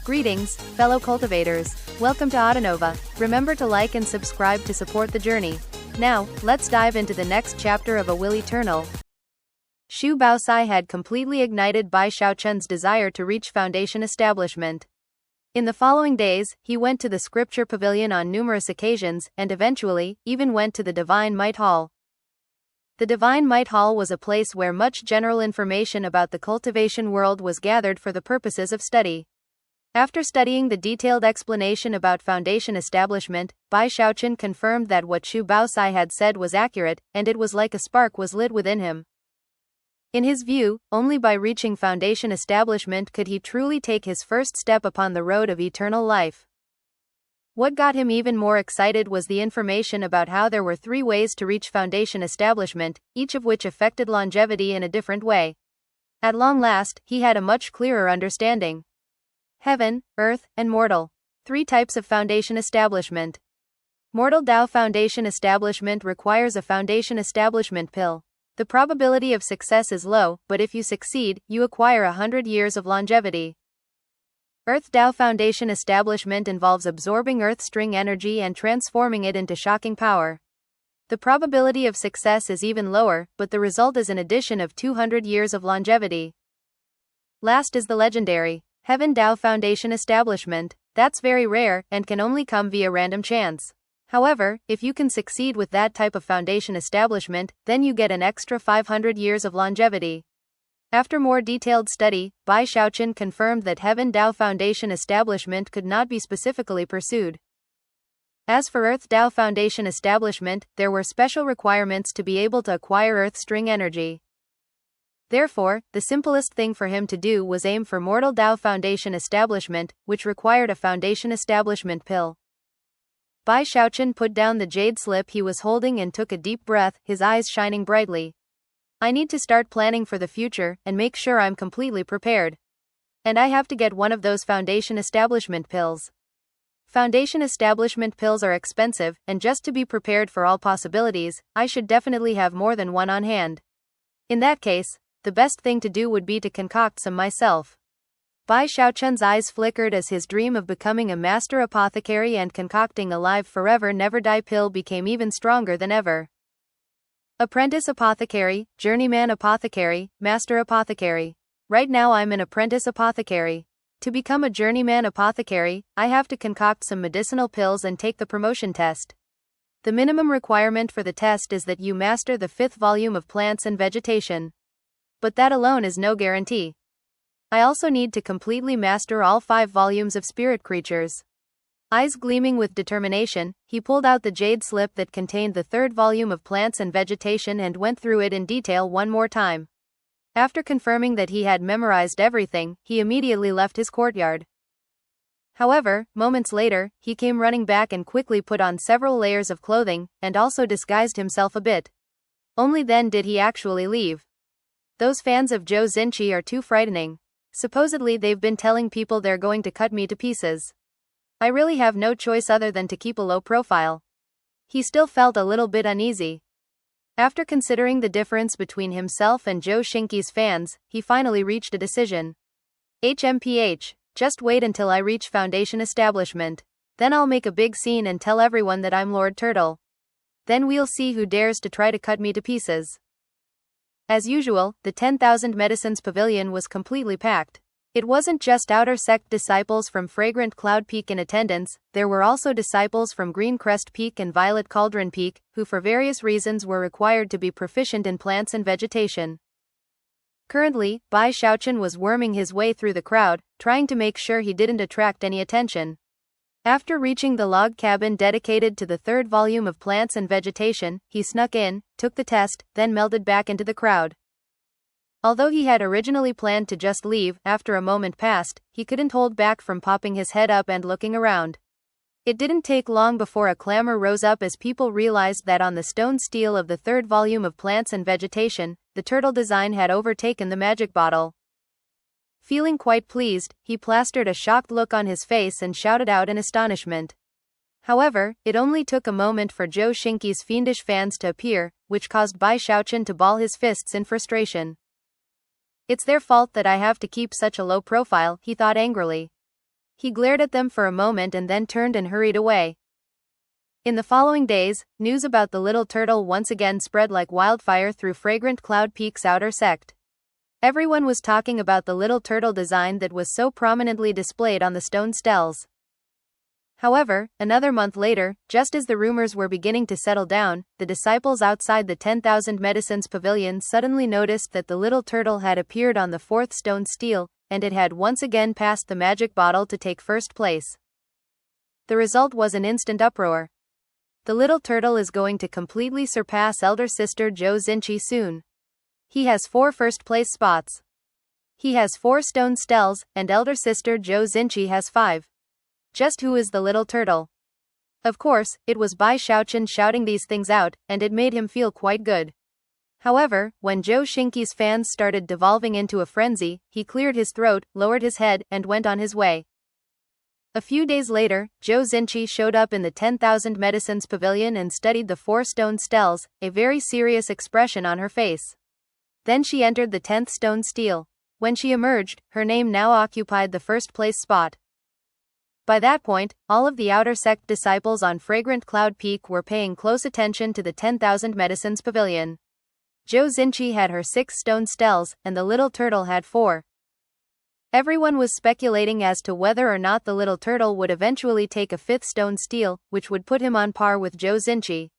Greetings, fellow cultivators. Welcome to Autonova. Remember to like and subscribe to support the journey. Now, let's dive into the next chapter of A Will Eternal. Xu Baoxi had completely ignited Bai Xiaochun's desire to reach Foundation establishment. In the following days, he went to the scripture pavilion on numerous occasions, and eventually, even went to the Divine Might Hall. The Divine Might Hall was a place where much general information about the cultivation world was gathered for the purposes of study. After studying the detailed explanation about Foundation establishment, Bai Xiaochun confirmed that what Xu Baoxi had said was accurate, and it was like a spark was lit within him. In his view, only by reaching Foundation establishment could he truly take his first step upon the road of eternal life. What got him even more excited was the information about how there were 3 ways to reach Foundation establishment, each of which affected longevity in a different way. At long last, he had a much clearer understanding. Heaven, Earth, and Mortal. 3 types of Foundation establishment. Mortal Dao Foundation establishment requires a Foundation establishment pill. The probability of success is low, but if you succeed, you acquire 100 years of longevity. Earth Dao Foundation establishment involves absorbing Earth string energy and transforming it into shocking power. The probability of success is even lower, but the result is an addition of 200 years of longevity. Last is the legendary Heaven Dao Foundation establishment. That's very rare, and can only come via random chance. However, if you can succeed with that type of Foundation establishment, then you get an extra 500 years of longevity. After more detailed study, Bai Xiaochun confirmed that Heaven Dao Foundation establishment could not be specifically pursued. As for Earth Dao Foundation establishment, there were special requirements to be able to acquire Earth string energy. Therefore, the simplest thing for him to do was aim for Mortal Dao Foundation establishment, which required a Foundation establishment pill. Bai Xiaochun put down the jade slip he was holding and took a deep breath, his eyes shining brightly. I need to start planning for the future, and make sure I'm completely prepared. And I have to get one of those Foundation establishment pills. Foundation establishment pills are expensive, and just to be prepared for all possibilities, I should definitely have more than one on hand. In that case, the best thing to do would be to concoct some myself. Bai Xiaochun's eyes flickered as his dream of becoming a master apothecary and concocting a live forever never die pill became even stronger than ever. Apprentice apothecary, journeyman apothecary, master apothecary. Right now I'm an apprentice apothecary. To become a journeyman apothecary, I have to concoct some medicinal pills and take the promotion test. The minimum requirement for the test is that you master the 5th volume of Plants and Vegetation. But that alone is no guarantee. I also need to completely master all 5 volumes of Spirit Creatures. Eyes gleaming with determination, he pulled out the jade slip that contained the 3rd volume of Plants and Vegetation and went through it in detail one more time. After confirming that he had memorized everything, he immediately left his courtyard. However, moments later, he came running back and quickly put on several layers of clothing, and also disguised himself a bit. Only then did he actually leave. Those fans of Zhou Xinqi are too frightening. Supposedly they've been telling people they're going to cut me to pieces. I really have no choice other than to keep a low profile. He still felt a little bit uneasy. After considering the difference between himself and Zhou Xinqi's fans, he finally reached a decision. HMPH, just wait until I reach Foundation establishment. Then I'll make a big scene and tell everyone that I'm Lord Turtle. Then we'll see who dares to try to cut me to pieces. As usual, the 10,000 Medicines Pavilion was completely packed. It wasn't just outer sect disciples from Fragrant Cloud Peak in attendance, there were also disciples from Green Crest Peak and Violet Cauldron Peak, who for various reasons were required to be proficient in plants and vegetation. Currently, Bai Xiaochun was worming his way through the crowd, trying to make sure he didn't attract any attention. After reaching the log cabin dedicated to the 3rd volume of Plants and Vegetation, he snuck in, took the test, then melded back into the crowd. Although he had originally planned to just leave, after a moment passed, he couldn't hold back from popping his head up and looking around. It didn't take long before a clamor rose up as people realized that on the stone steel of the 3rd volume of Plants and Vegetation, the turtle design had overtaken the magic bottle. Feeling quite pleased, he plastered a shocked look on his face and shouted out in astonishment. However, it only took a moment for Zhou Xinqi's fiendish fans to appear, which caused Bai Xiaochun to ball his fists in frustration. It's their fault that I have to keep such a low profile, he thought angrily. He glared at them for a moment and then turned and hurried away. In the following days, news about the little turtle once again spread like wildfire through Fragrant Cloud Peak's outer sect. Everyone was talking about the little turtle design that was so prominently displayed on the stone stels. However, another month later, just as the rumors were beginning to settle down, the disciples outside the 10,000 Medicines Pavilion suddenly noticed that the little turtle had appeared on the fourth stone stele, and it had once again passed the magic bottle to take first place. The result was an instant uproar. The little turtle is going to completely surpass elder sister Zhou Xinqi soon. He has 4 first-place spots. He has 4 stone stels, and elder sister Zhou Xinqi has 5. Just who is the little turtle? Of course, it was Bai Xiaochun shouting these things out, and it made him feel quite good. However, when Zhou Xinqi's fans started devolving into a frenzy, he cleared his throat, lowered his head, and went on his way. A few days later, Zhou Xinqi showed up in the 10,000 Medicines Pavilion and studied the 4 stone stels, a very serious expression on her face. Then she entered the 10th stone stele. When she emerged, her name now occupied the first-place spot. By that point, all of the outer sect disciples on Fragrant Cloud Peak were paying close attention to the 10,000 Medicines Pavilion. Zhou Xinqi had her 6 stone stels, and the little turtle had 4. Everyone was speculating as to whether or not the little turtle would eventually take a 5th stone stele, which would put him on par with Zhou Xinqi.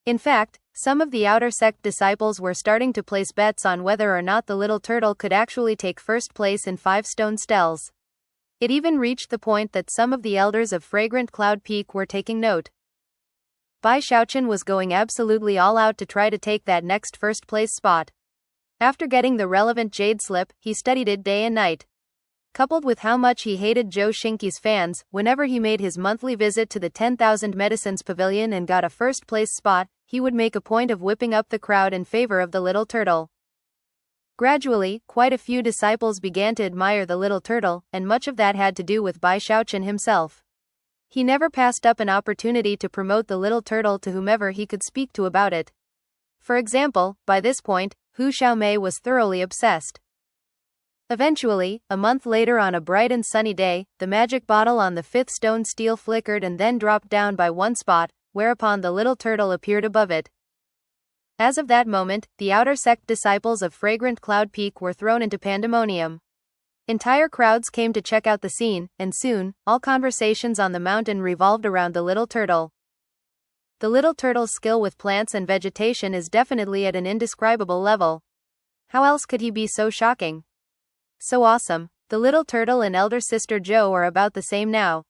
In fact, some of the outer sect disciples were starting to place bets on whether or not the little turtle could actually take first place in 5 stone stels. It even reached the point that some of the elders of Fragrant Cloud Peak were taking note. Bai Xiaochun was going absolutely all out to try to take that next first-place spot. After getting the relevant jade slip, he studied it day and night. Coupled with how much he hated Zhou Xinqi's fans, whenever he made his monthly visit to the 10,000 Medicines Pavilion and got a first-place spot, he would make a point of whipping up the crowd in favor of the little turtle. Gradually, quite a few disciples began to admire the little turtle, and much of that had to do with Bai Xiaochun himself. He never passed up an opportunity to promote the little turtle to whomever he could speak to about it. For example, by this point, Hu Xiaomei was thoroughly obsessed. Eventually, a month later on a bright and sunny day, the magic bottle on the 5th stone stele flickered and then dropped down by 1 spot, whereupon the little turtle appeared above it. As of that moment, the outer sect disciples of Fragrant Cloud Peak were thrown into pandemonium. Entire crowds came to check out the scene, and soon, all conversations on the mountain revolved around the little turtle. The little turtle's skill with plants and vegetation is definitely at an indescribable level. How else could he be so shocking? So awesome. The little turtle and elder sister Zhou are about the same now.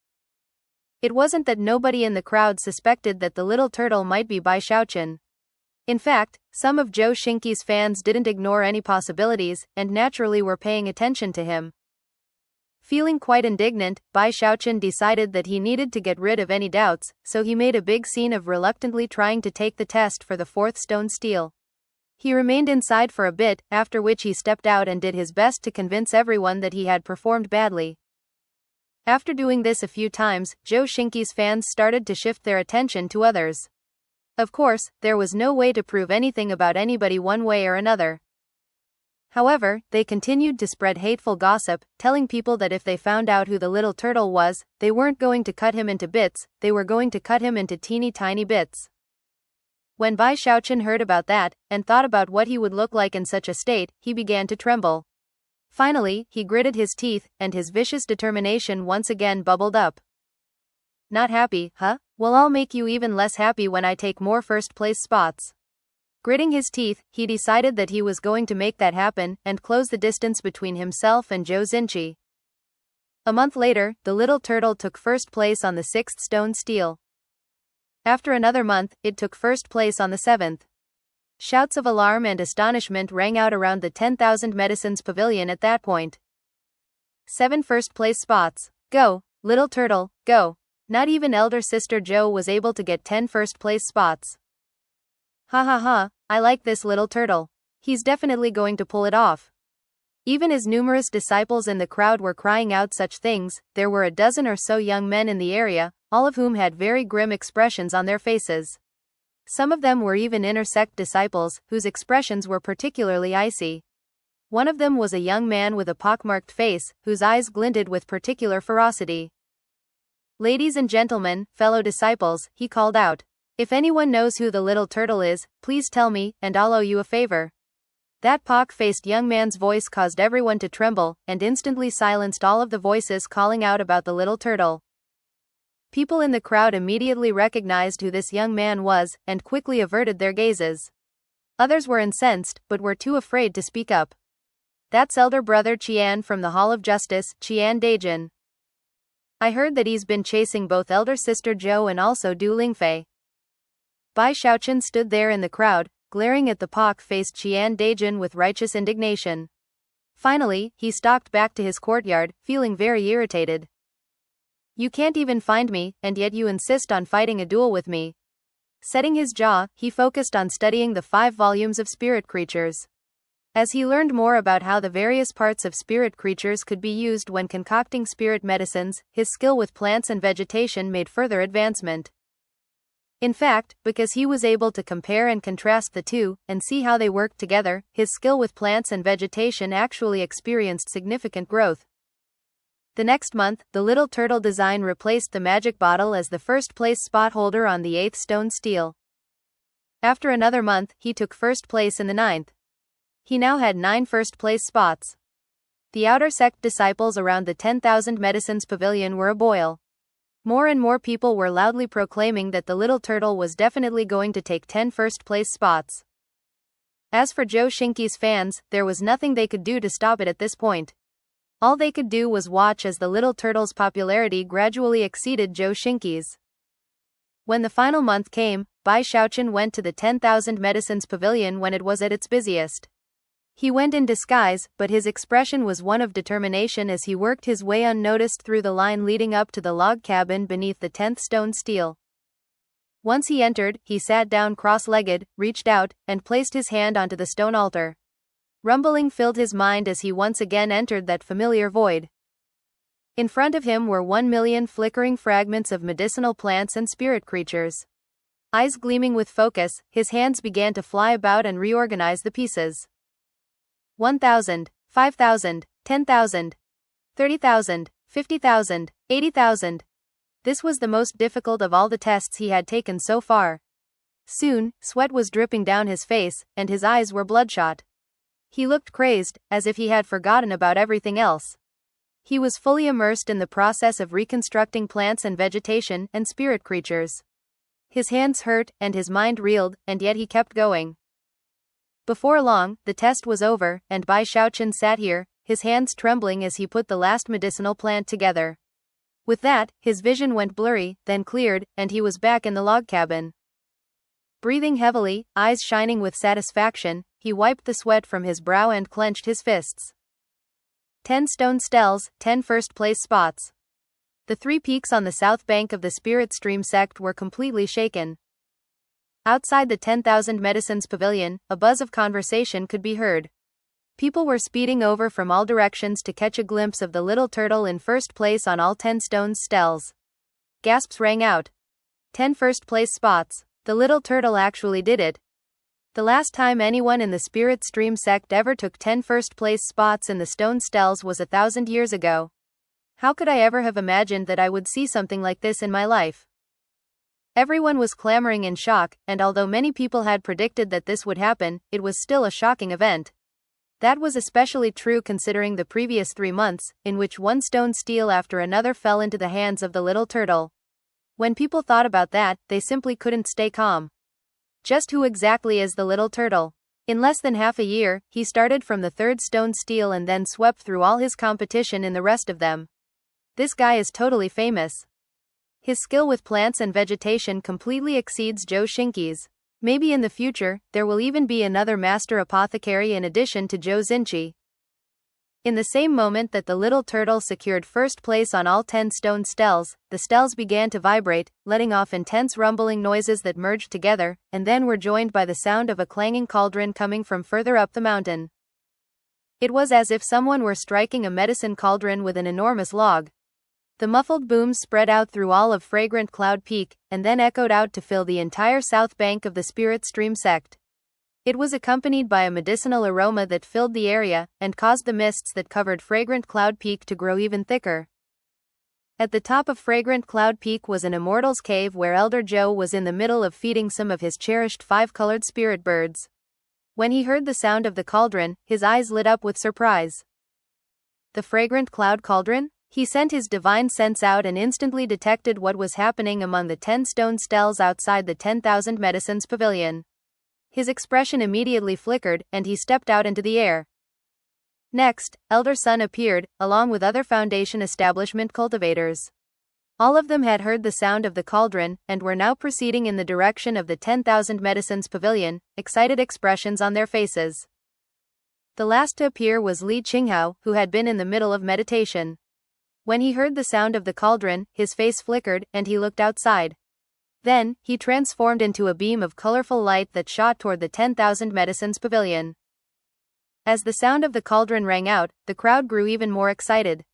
It wasn't that nobody in the crowd suspected that the little turtle might be Bai Xiaochun. In fact, some of Zhou Xinqi's fans didn't ignore any possibilities, and naturally were paying attention to him. Feeling quite indignant, Bai Xiaochun decided that he needed to get rid of any doubts, so he made a big scene of reluctantly trying to take the test for the 4th stone stele. He remained inside for a bit, after which he stepped out and did his best to convince everyone that he had performed badly. After doing this a few times, Zhou Xinqi's fans started to shift their attention to others. Of course, there was no way to prove anything about anybody one way or another. However, they continued to spread hateful gossip, telling people that if they found out who the little turtle was, they weren't going to cut him into bits, they were going to cut him into teeny tiny bits. When Bai Xiaochun heard about that, and thought about what he would look like in such a state, he began to tremble. Finally, he gritted his teeth, and his vicious determination once again bubbled up. Not happy, huh? Well, I'll make you even less happy when I take more first-place spots. Gritting his teeth, he decided that he was going to make that happen, and close the distance between himself and Zhou Xinqi. A month later, the little turtle took first place on the 6th stone stele. After another month, it took first place on the 7th. Shouts of alarm and astonishment rang out around the 10,000 Medicines Pavilion at that point. 7 first-place spots. Go, little turtle, go. Not even elder sister Zhou was able to get 10 first-place spots. Ha ha ha, I like this little turtle. He's definitely going to pull it off. Even as numerous disciples in the crowd were crying out such things, there were a dozen or so young men in the area, all of whom had very grim expressions on their faces. Some of them were even inner sect disciples, whose expressions were particularly icy. One of them was a young man with a pockmarked face, whose eyes glinted with particular ferocity. "Ladies and gentlemen, fellow disciples," he called out. "If anyone knows who the little turtle is, please tell me, and I'll owe you a favor." That pock-faced young man's voice caused everyone to tremble, and instantly silenced all of the voices calling out about the little turtle. People in the crowd immediately recognized who this young man was, and quickly averted their gazes. Others were incensed, but were too afraid to speak up. "That's elder brother Qian from the Hall of Justice, Qian Daijin. I heard that he's been chasing both elder sister Zhou and also Du Lingfei." Bai Xiaochun stood there in the crowd, glaring at the pock-faced Qian Daijin with righteous indignation. Finally, he stalked back to his courtyard, feeling very irritated. "You can't even find me, and yet you insist on fighting a duel with me." Setting his jaw, he focused on studying the 5 volumes of spirit creatures. As he learned more about how the various parts of spirit creatures could be used when concocting spirit medicines, his skill with plants and vegetation made further advancement. In fact, because he was able to compare and contrast the two, and see how they worked together, his skill with plants and vegetation actually experienced significant growth. The next month, the little turtle design replaced the magic bottle as the first-place spot holder on the 8th stone stele. After another month, he took first place in the 9th. He now had 9 first-place spots. The outer sect disciples around the 10,000 Medicines Pavilion were aboil. More and more people were loudly proclaiming that the little turtle was definitely going to take 10 first-place spots. As for Zhou Xingqi's fans, there was nothing they could do to stop it at this point. All they could do was watch as the little turtle's popularity gradually exceeded Zhou Xingqi's. When the final month came, Bai Xiaochun went to the 10,000 Medicines Pavilion when it was at its busiest. He went in disguise, but his expression was one of determination as he worked his way unnoticed through the line leading up to the log cabin beneath the 10th stone stele. Once he entered, he sat down cross-legged, reached out, and placed his hand onto the stone altar. Rumbling filled his mind as he once again entered that familiar void. In front of him were 1,000,000 flickering fragments of medicinal plants and spirit creatures. Eyes gleaming with focus, his hands began to fly about and reorganize the pieces. 1,000, 5,000, 10,000, 30,000, 50,000, 80,000. This was the most difficult of all the tests he had taken so far. Soon, sweat was dripping down his face, and his eyes were bloodshot. He looked crazed, as if he had forgotten about everything else. He was fully immersed in the process of reconstructing plants and vegetation and spirit creatures. His hands hurt, and his mind reeled, and yet he kept going. Before long, the test was over, and Bai Xiaochun sat here, his hands trembling as he put the last medicinal plant together. With that, his vision went blurry, then cleared, and he was back in the log cabin. Breathing heavily, eyes shining with satisfaction, he wiped the sweat from his brow and clenched his fists. 10 stone steles, 10 first-place spots. The 3 peaks on the south bank of the Spirit Stream sect were completely shaken. Outside the 10,000 Medicines Pavilion, a buzz of conversation could be heard. People were speeding over from all directions to catch a glimpse of the little turtle in first place on all 10 stone steles. Gasps rang out. 10 first-place spots. The little turtle actually did it. The last time anyone in the Spirit Stream sect ever took 10 first-place spots in the stone steles was 1,000 years ago. How could I ever have imagined that I would see something like this in my life? Everyone was clamoring in shock, and although many people had predicted that this would happen, it was still a shocking event. That was especially true considering the previous 3 months, in which one stone stele after another fell into the hands of the little turtle. When people thought about that, they simply couldn't stay calm. Just who exactly is the little turtle? In less than half a year, he started from the 3rd stone stele and then swept through all his competition in the rest of them. This guy is totally famous. His skill with plants and vegetation completely exceeds Zhou Xingqi's. Maybe in the future, there will even be another master apothecary in addition to Zhou Xingqi. In the same moment that the little turtle secured first place on all 10 stone steles, the steles began to vibrate, letting off intense rumbling noises that merged together, and then were joined by the sound of a clanging cauldron coming from further up the mountain. It was as if someone were striking a medicine cauldron with an enormous log. The muffled booms spread out through all of Fragrant Cloud Peak, and then echoed out to fill the entire south bank of the Spirit Stream sect. It was accompanied by a medicinal aroma that filled the area and caused the mists that covered Fragrant Cloud Peak to grow even thicker. At the top of Fragrant Cloud Peak was an immortal's cave where Elder Joe was in the middle of feeding some of his cherished 5-colored spirit birds. When he heard the sound of the cauldron, his eyes lit up with surprise. The Fragrant Cloud Cauldron? He sent his divine sense out and instantly detected what was happening among the 10 stone stels outside the 10,000 Medicines Pavilion. His expression immediately flickered, and he stepped out into the air. Next, Elder Sun appeared, along with other Foundation establishment cultivators. All of them had heard the sound of the cauldron, and were now proceeding in the direction of the 10,000 Medicines Pavilion, excited expressions on their faces. The last to appear was Li Qinghao, who had been in the middle of meditation. When he heard the sound of the cauldron, his face flickered, and he looked outside. Then, he transformed into a beam of colorful light that shot toward the 10,000 Medicines Pavilion. As the sound of the cauldron rang out, the crowd grew even more excited.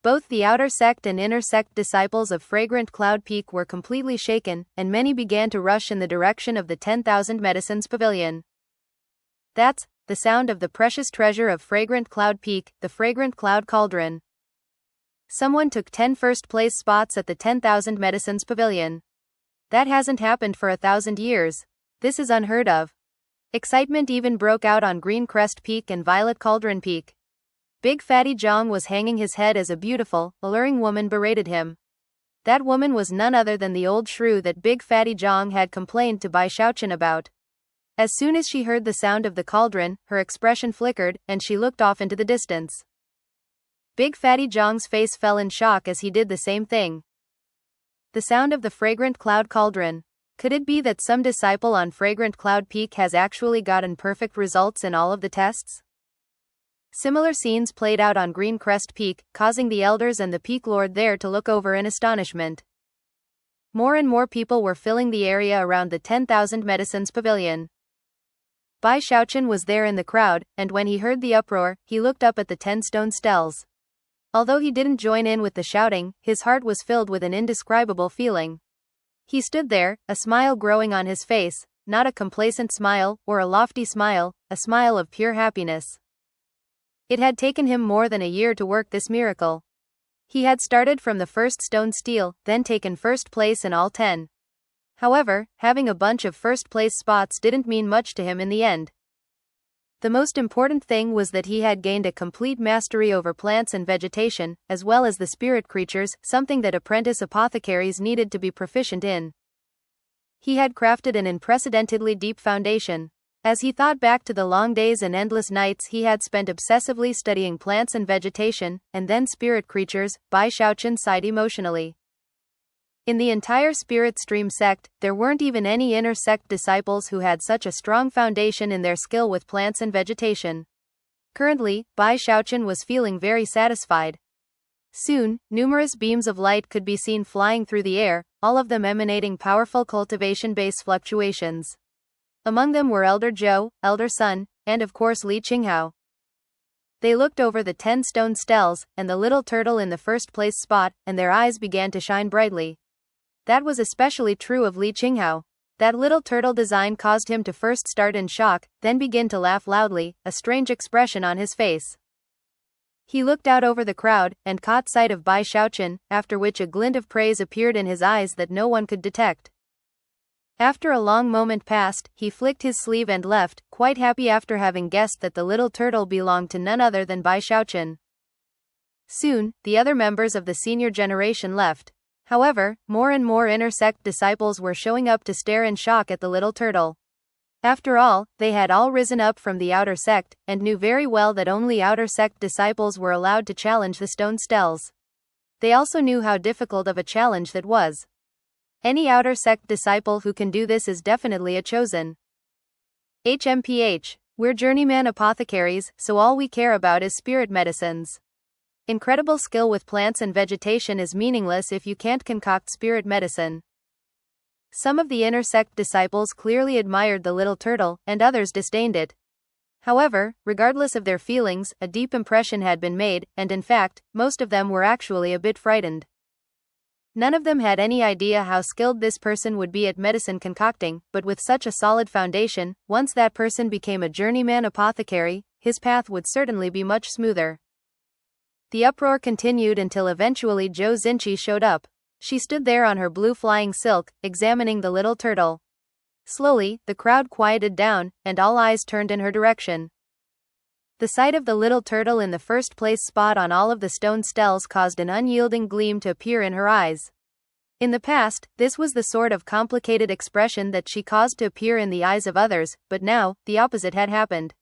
Both the outer sect and inner sect disciples of Fragrant Cloud Peak were completely shaken, and many began to rush in the direction of the 10,000 Medicines Pavilion. That's the sound of the precious treasure of Fragrant Cloud Peak, the Fragrant Cloud Cauldron. Someone took 10 first-place spots at the 10,000 Medicines Pavilion. That hasn't happened for 1,000 years. This is unheard of. Excitement even broke out on Green Crest Peak and Violet Cauldron Peak. Big Fatty Zhang was hanging his head as a beautiful, alluring woman berated him. That woman was none other than the old shrew that Big Fatty Zhang had complained to Bai Xiaochun about. As soon as she heard the sound of the cauldron, her expression flickered, and she looked off into the distance. Big Fatty Zhang's face fell in shock as he did the same thing. The sound of the Fragrant Cloud Cauldron. Could it be that some disciple on Fragrant Cloud Peak has actually gotten perfect results in all of the tests? Similar scenes played out on Green Crest Peak, causing the elders and the Peak Lord there to look over in astonishment. More and more people were filling the area around the 10,000 Medicines Pavilion. Bai Xiaochun was there in the crowd, and when he heard the uproar, he looked up at the 10 stone stels. Although he didn't join in with the shouting, his heart was filled with an indescribable feeling. He stood there, a smile growing on his face, not a complacent smile, or a lofty smile, a smile of pure happiness. It had taken him more than a year to work this miracle. He had started from the first stone stele, then taken first place in all 10. However, having a bunch of first-place spots didn't mean much to him in the end. The most important thing was that he had gained a complete mastery over plants and vegetation, as well as the spirit creatures, something that apprentice apothecaries needed to be proficient in. He had crafted an unprecedentedly deep foundation. As he thought back to the long days and endless nights he had spent obsessively studying plants and vegetation, and then spirit creatures, Bai Xiaochun sighed emotionally. In the entire Spirit Stream sect, there weren't even any inner sect disciples who had such a strong foundation in their skill with plants and vegetation. Currently, Bai Xiaochun was feeling very satisfied. Soon, numerous beams of light could be seen flying through the air, all of them emanating powerful cultivation-based fluctuations. Among them were Elder Zhou, Elder Sun, and of course Li Qinghao. They looked over the 10 stone stels, and the little turtle in the first place spot, and their eyes began to shine brightly. That was especially true of Li Qinghao. That little turtle design caused him to first start in shock, then begin to laugh loudly, a strange expression on his face. He looked out over the crowd, and caught sight of Bai Xiaochun, after which a glint of praise appeared in his eyes that no one could detect. After a long moment passed, he flicked his sleeve and left, quite happy after having guessed that the little turtle belonged to none other than Bai Xiaochun. Soon, the other members of the senior generation left. However, more and more inner sect disciples were showing up to stare in shock at the little turtle. After all, they had all risen up from the outer sect, and knew very well that only outer sect disciples were allowed to challenge the stone stels. They also knew how difficult of a challenge that was. Any outer sect disciple who can do this is definitely a chosen. HMPH. We're journeyman apothecaries, so all we care about is spirit medicines. Incredible skill with plants and vegetation is meaningless if you can't concoct spirit medicine. Some of the inner sect disciples clearly admired the little turtle, and others disdained it. However, regardless of their feelings, a deep impression had been made, and in fact, most of them were actually a bit frightened. None of them had any idea how skilled this person would be at medicine concocting, but with such a solid foundation, once that person became a journeyman apothecary, his path would certainly be much smoother. The uproar continued until eventually Zhou Xinqi showed up. She stood there on her blue flying silk, examining the little turtle. Slowly, the crowd quieted down, and all eyes turned in her direction. The sight of the little turtle in the first place spot on all of the stone stels caused an unyielding gleam to appear in her eyes. In the past, this was the sort of complicated expression that she caused to appear in the eyes of others, but now, the opposite had happened.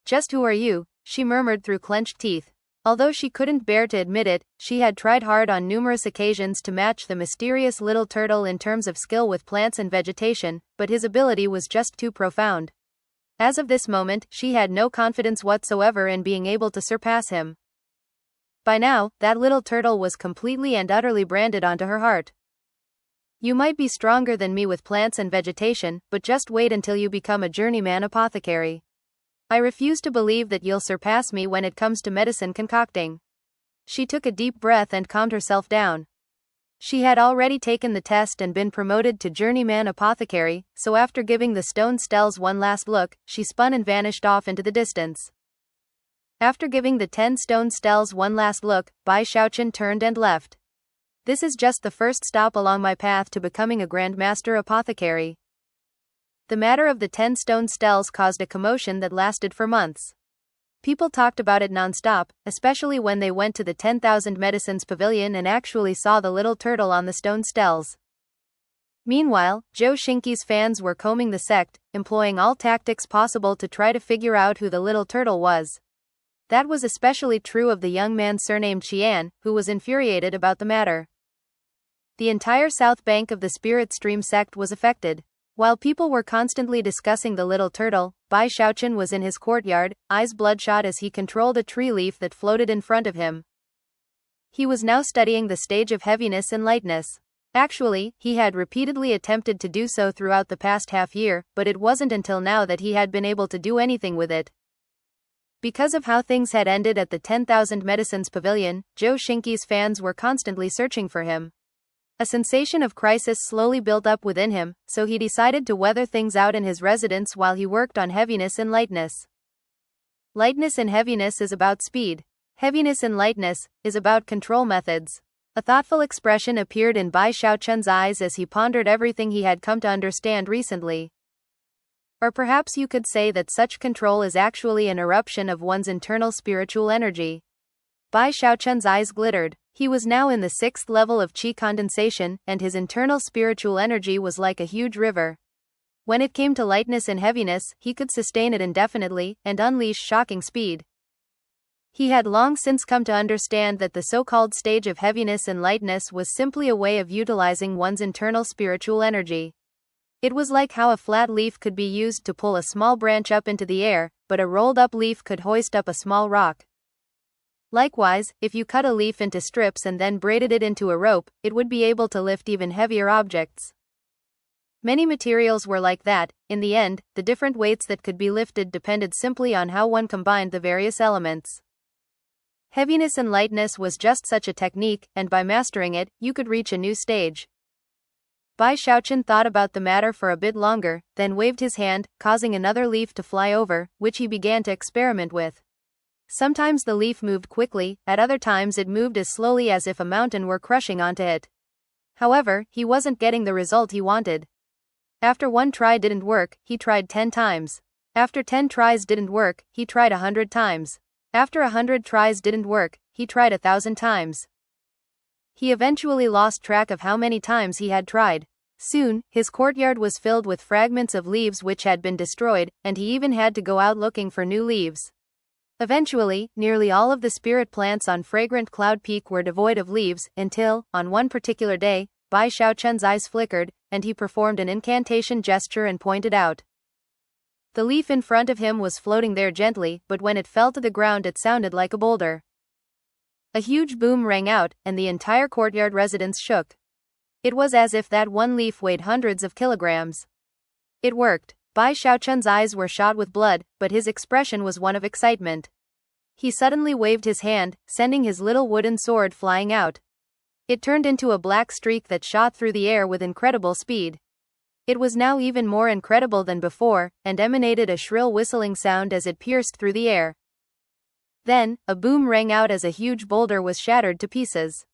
"Just who are you?" she murmured through clenched teeth. Although she couldn't bear to admit it, she had tried hard on numerous occasions to match the mysterious little turtle in terms of skill with plants and vegetation, but his ability was just too profound. As of this moment, she had no confidence whatsoever in being able to surpass him. By now, that little turtle was completely and utterly branded onto her heart. "You might be stronger than me with plants and vegetation, but just wait until you become a journeyman apothecary. I refuse to believe that you'll surpass me when it comes to medicine concocting." She took a deep breath and calmed herself down. She had already taken the test and been promoted to journeyman apothecary, so after giving the stone stels one last look, she spun and vanished off into the distance. After giving the 10 stone stels one last look, Bai Xiaochun turned and left. "This is just the first stop along my path to becoming a grandmaster apothecary." The matter of the 10 stone stels caused a commotion that lasted for months. People talked about it non-stop, especially when they went to the 10,000 Medicines Pavilion and actually saw the little turtle on the stone stels. Meanwhile, Zhou Xinqi's fans were combing the sect, employing all tactics possible to try to figure out who the little turtle was. That was especially true of the young man surnamed Qian, who was infuriated about the matter. The entire south bank of the Spirit Stream sect was affected. While people were constantly discussing the little turtle, Bai Xiaochun was in his courtyard, eyes bloodshot as he controlled a tree leaf that floated in front of him. He was now studying the stage of heaviness and lightness. Actually, he had repeatedly attempted to do so throughout the past half year, but it wasn't until now that he had been able to do anything with it. Because of how things had ended at the 10,000 Medicines Pavilion, Zhou Xinqi's fans were constantly searching for him. A sensation of crisis slowly built up within him, so he decided to weather things out in his residence while he worked on heaviness and lightness. Lightness and heaviness is about speed. Heaviness and lightness is about control methods. A thoughtful expression appeared in Bai Xiaochun's eyes as he pondered everything he had come to understand recently. Or perhaps you could say that such control is actually an eruption of one's internal spiritual energy. Bai Xiaochun's eyes glittered. He was now in the 6th level of qi condensation, and his internal spiritual energy was like a huge river. When it came to lightness and heaviness, he could sustain it indefinitely, and unleash shocking speed. He had long since come to understand that the so-called stage of heaviness and lightness was simply a way of utilizing one's internal spiritual energy. It was like how a flat leaf could be used to pull a small branch up into the air, but a rolled-up leaf could hoist up a small rock. Likewise, if you cut a leaf into strips and then braided it into a rope, it would be able to lift even heavier objects. Many materials were like that. In the end, the different weights that could be lifted depended simply on how one combined the various elements. Heaviness and lightness was just such a technique, and by mastering it, you could reach a new stage. Bai Xiaochun thought about the matter for a bit longer, then waved his hand, causing another leaf to fly over, which he began to experiment with. Sometimes the leaf moved quickly, at other times it moved as slowly as if a mountain were crushing onto it. However, he wasn't getting the result he wanted. After one try didn't work, he tried 10 times. After 10 tries didn't work, he tried 100 times. After 100 tries didn't work, he tried 1,000 times. He eventually lost track of how many times he had tried. Soon, his courtyard was filled with fragments of leaves which had been destroyed, and he even had to go out looking for new leaves. Eventually, nearly all of the spirit plants on Fragrant Cloud Peak were devoid of leaves, until, on one particular day, Bai Xiaochun's eyes flickered, and he performed an incantation gesture and pointed out. The leaf in front of him was floating there gently, but when it fell to the ground it sounded like a boulder. A huge boom rang out, and the entire courtyard residence shook. It was as if that one leaf weighed hundreds of kilograms. It worked. Bai Xiaochun's eyes were shot with blood, but his expression was one of excitement. He suddenly waved his hand, sending his little wooden sword flying out. It turned into a black streak that shot through the air with incredible speed. It was now even more incredible than before, and emanated a shrill whistling sound as it pierced through the air. Then, a boom rang out as a huge boulder was shattered to pieces.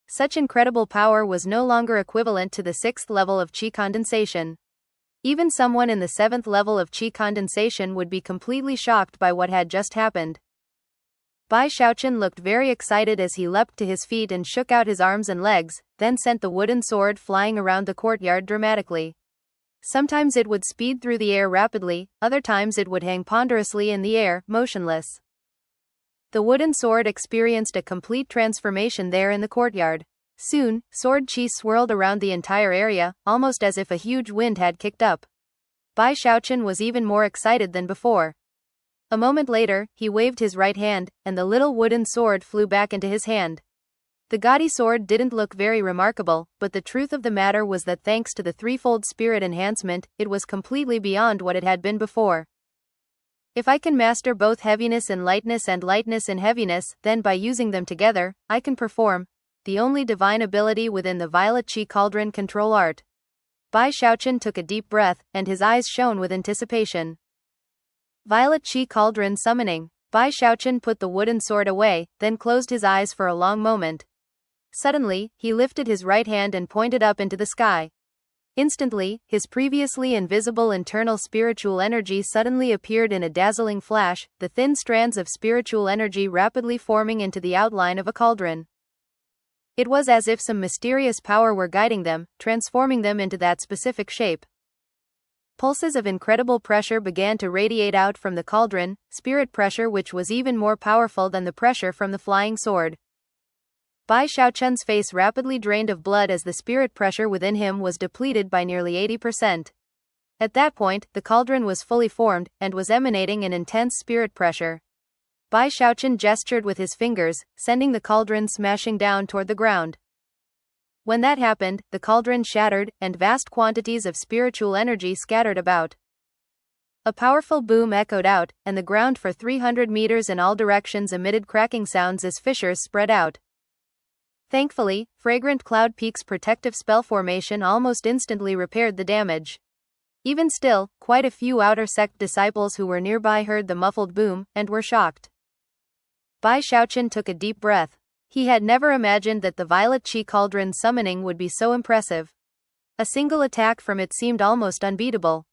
Such incredible power was no longer equivalent to the 6th level of qi condensation. Even someone in the 7th level of qi condensation would be completely shocked by what had just happened. Bai Xiaochun looked very excited as he leapt to his feet and shook out his arms and legs, then sent the wooden sword flying around the courtyard dramatically. Sometimes it would speed through the air rapidly, other times it would hang ponderously in the air, motionless. The wooden sword experienced a complete transformation there in the courtyard. Soon, sword qi swirled around the entire area, almost as if a huge wind had kicked up. Bai Xiaochun was even more excited than before. A moment later, he waved his right hand, and the little wooden sword flew back into his hand. The gaudy sword didn't look very remarkable, but the truth of the matter was that thanks to the threefold spirit enhancement, it was completely beyond what it had been before. If I can master both heaviness and lightness and heaviness, then by using them together, I can perform the only divine ability within the violet qi cauldron control art. Bai Xiaochun took a deep breath, and his eyes shone with anticipation. Violet qi cauldron summoning. Bai Xiaochun put the wooden sword away, then closed his eyes for a long moment. Suddenly, he lifted his right hand and pointed up into the sky. Instantly, his previously invisible internal spiritual energy suddenly appeared in a dazzling flash, the thin strands of spiritual energy rapidly forming into the outline of a cauldron. It was as if some mysterious power were guiding them, transforming them into that specific shape. Pulses of incredible pressure began to radiate out from the cauldron, spirit pressure which was even more powerful than the pressure from the flying sword. Bai Xiaochun's face rapidly drained of blood as the spirit pressure within him was depleted by nearly 80%. At that point, the cauldron was fully formed, and was emanating an intense spirit pressure. Bai Xiaochun gestured with his fingers, sending the cauldron smashing down toward the ground. When that happened, the cauldron shattered, and vast quantities of spiritual energy scattered about. A powerful boom echoed out, and the ground for 300 meters in all directions emitted cracking sounds as fissures spread out. Thankfully, Fragrant Cloud Peak's protective spell formation almost instantly repaired the damage. Even still, quite a few outer sect disciples who were nearby heard the muffled boom, and were shocked. Bai Xiaochun took a deep breath. He had never imagined that the Violet Qi Cauldron summoning would be so impressive. A single attack from it seemed almost unbeatable.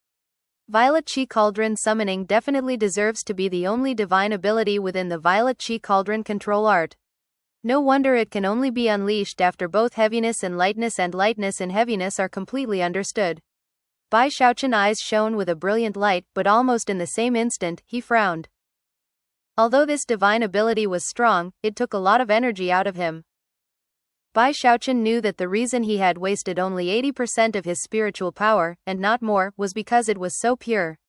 Violet Qi Cauldron summoning definitely deserves to be the only divine ability within the Violet Qi Cauldron control art. No wonder it can only be unleashed after both heaviness and lightness and heaviness are completely understood. Bai Xiaochun's eyes shone with a brilliant light, but almost in the same instant, he frowned. Although this divine ability was strong, it took a lot of energy out of him. Bai Xiaochun knew that the reason he had wasted only 80% of his spiritual power, and not more, was because it was so pure.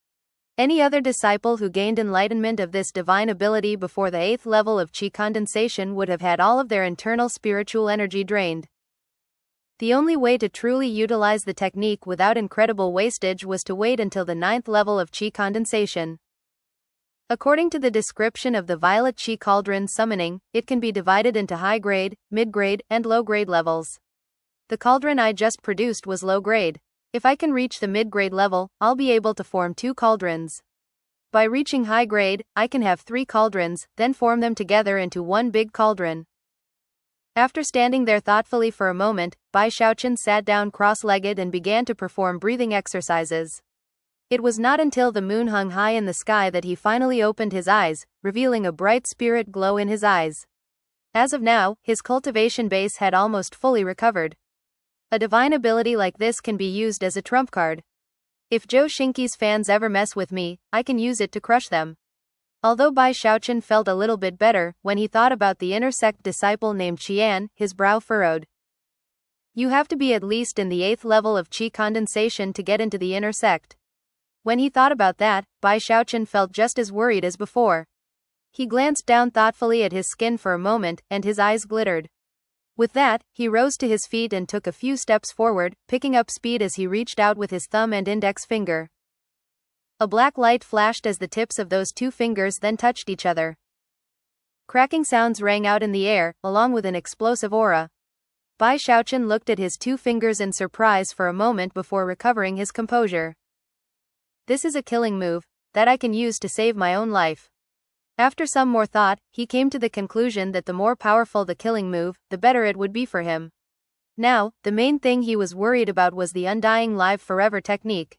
Any other disciple who gained enlightenment of this divine ability before the 8th level of qi condensation would have had all of their internal spiritual energy drained. The only way to truly utilize the technique without incredible wastage was to wait until the 9th level of qi condensation. According to the description of the Violet Qi Cauldron summoning, it can be divided into high-grade, mid-grade, and low-grade levels. The cauldron I just produced was low-grade. If I can reach the mid-grade level, I'll be able to form 2 cauldrons. By reaching high grade, I can have 3 cauldrons, then form them together into one big cauldron. After standing there thoughtfully for a moment, Bai Xiaochun sat down cross-legged and began to perform breathing exercises. It was not until the moon hung high in the sky that he finally opened his eyes, revealing a bright spirit glow in his eyes. As of now, his cultivation base had almost fully recovered. A divine ability like this can be used as a trump card. If Zhou Xingqi's fans ever mess with me, I can use it to crush them. Although Bai Xiaochun felt a little bit better when he thought about the inner sect disciple named Qian, his brow furrowed. You have to be at least in the 8th level of qi condensation to get into the inner sect. When he thought about that, Bai Xiaochun felt just as worried as before. He glanced down thoughtfully at his skin for a moment, and his eyes glittered. With that, he rose to his feet and took a few steps forward, picking up speed as he reached out with his thumb and index finger. A black light flashed as the tips of those 2 fingers then touched each other. Cracking sounds rang out in the air, along with an explosive aura. Bai Xiaochun looked at his 2 fingers in surprise for a moment before recovering his composure. This is a killing move that I can use to save my own life. After some more thought, he came to the conclusion that the more powerful the killing move, the better it would be for him. Now, the main thing he was worried about was the undying live forever technique.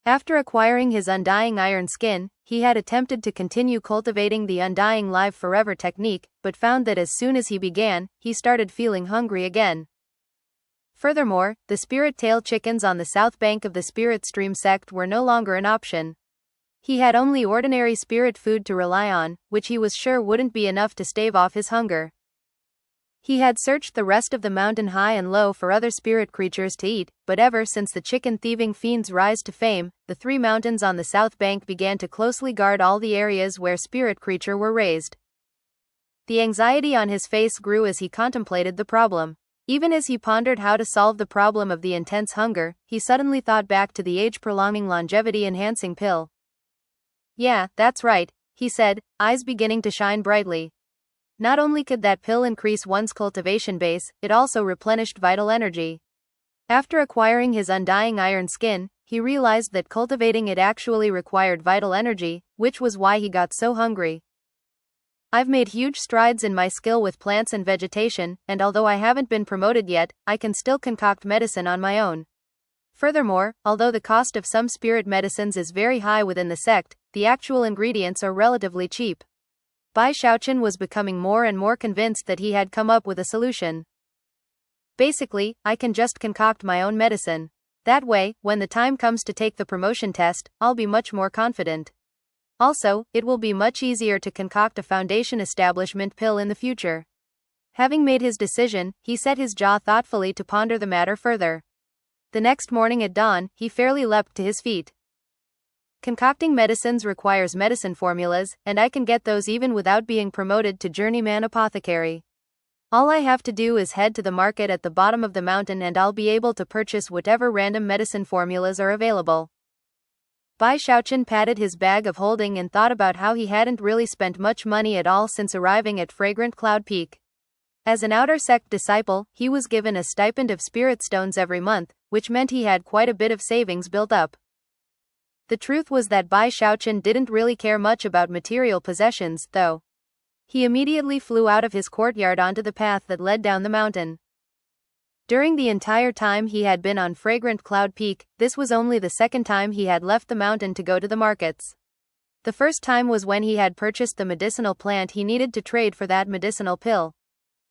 After acquiring his undying iron skin, he had attempted to continue cultivating the undying live forever technique, but found that as soon as he began, he started feeling hungry again. Furthermore, the spirit tail chickens on the south bank of the spirit stream sect were no longer an option. He had only ordinary spirit food to rely on, which he was sure wouldn't be enough to stave off his hunger. He had searched the rest of the mountain high and low for other spirit creatures to eat, but ever since the chicken-thieving fiend's rise to fame, the 3 mountains on the south bank began to closely guard all the areas where spirit creature were raised. The anxiety on his face grew as he contemplated the problem. Even as he pondered how to solve the problem of the intense hunger, he suddenly thought back to the age-prolonging longevity-enhancing pill. Yeah, that's right, he said, eyes beginning to shine brightly. Not only could that pill increase one's cultivation base, it also replenished vital energy. After acquiring his undying iron skin, he realized that cultivating it actually required vital energy, which was why he got so hungry. I've made huge strides in my skill with plants and vegetation, and although I haven't been promoted yet, I can still concoct medicine on my own. Furthermore, although the cost of some spirit medicines is very high within the sect, the actual ingredients are relatively cheap. Bai Xiaochun was becoming more and more convinced that he had come up with a solution. Basically, I can just concoct my own medicine. That way, when the time comes to take the promotion test, I'll be much more confident. Also, it will be much easier to concoct a foundation establishment pill in the future. Having made his decision, he set his jaw thoughtfully to ponder the matter further. The next morning at dawn, he fairly leapt to his feet. Concocting medicines requires medicine formulas, and I can get those even without being promoted to journeyman apothecary. All I have to do is head to the market at the bottom of the mountain and I'll be able to purchase whatever random medicine formulas are available. Bai Xiaochun patted his bag of holding and thought about how he hadn't really spent much money at all since arriving at Fragrant Cloud Peak. As an outer sect disciple, he was given a stipend of spirit stones every month, which meant he had quite a bit of savings built up. The truth was that Bai Xiaochun didn't really care much about material possessions, though. He immediately flew out of his courtyard onto the path that led down the mountain. During the entire time he had been on Fragrant Cloud Peak, this was only the second time he had left the mountain to go to the markets. The first time was when he had purchased the medicinal plant he needed to trade for that medicinal pill.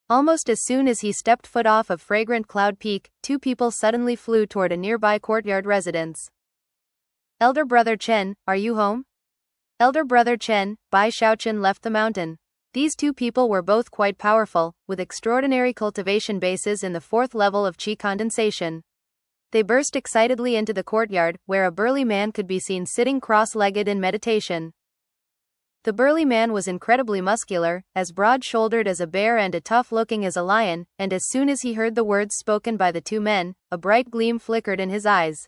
Almost as soon as he stepped foot off of Fragrant Cloud Peak, 2 people suddenly flew toward a nearby courtyard residence. Elder Brother Chen, are you home? Elder Brother Chen, Bai Xiaochun left the mountain. These 2 people were both quite powerful, with extraordinary cultivation bases in the 4th level of qi condensation. They burst excitedly into the courtyard, where a burly man could be seen sitting cross-legged in meditation. The burly man was incredibly muscular, as broad-shouldered as a bear and as tough-looking as a lion, and as soon as he heard the words spoken by the 2 men, a bright gleam flickered in his eyes.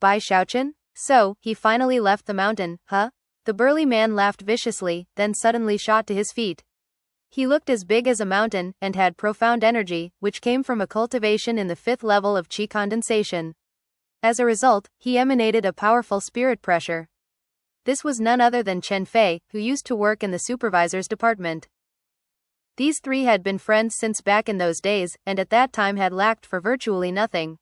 Bai Xiaochun? So, he finally left the mountain, huh? The burly man laughed viciously, then suddenly shot to his feet. He looked as big as a mountain, and had profound energy, which came from a cultivation in the 5th level of qi condensation. As a result, he emanated a powerful spirit pressure. This was none other than Chen Fei, who used to work in the supervisor's department. These 3 had been friends since back in those days, and at that time had lacked for virtually nothing.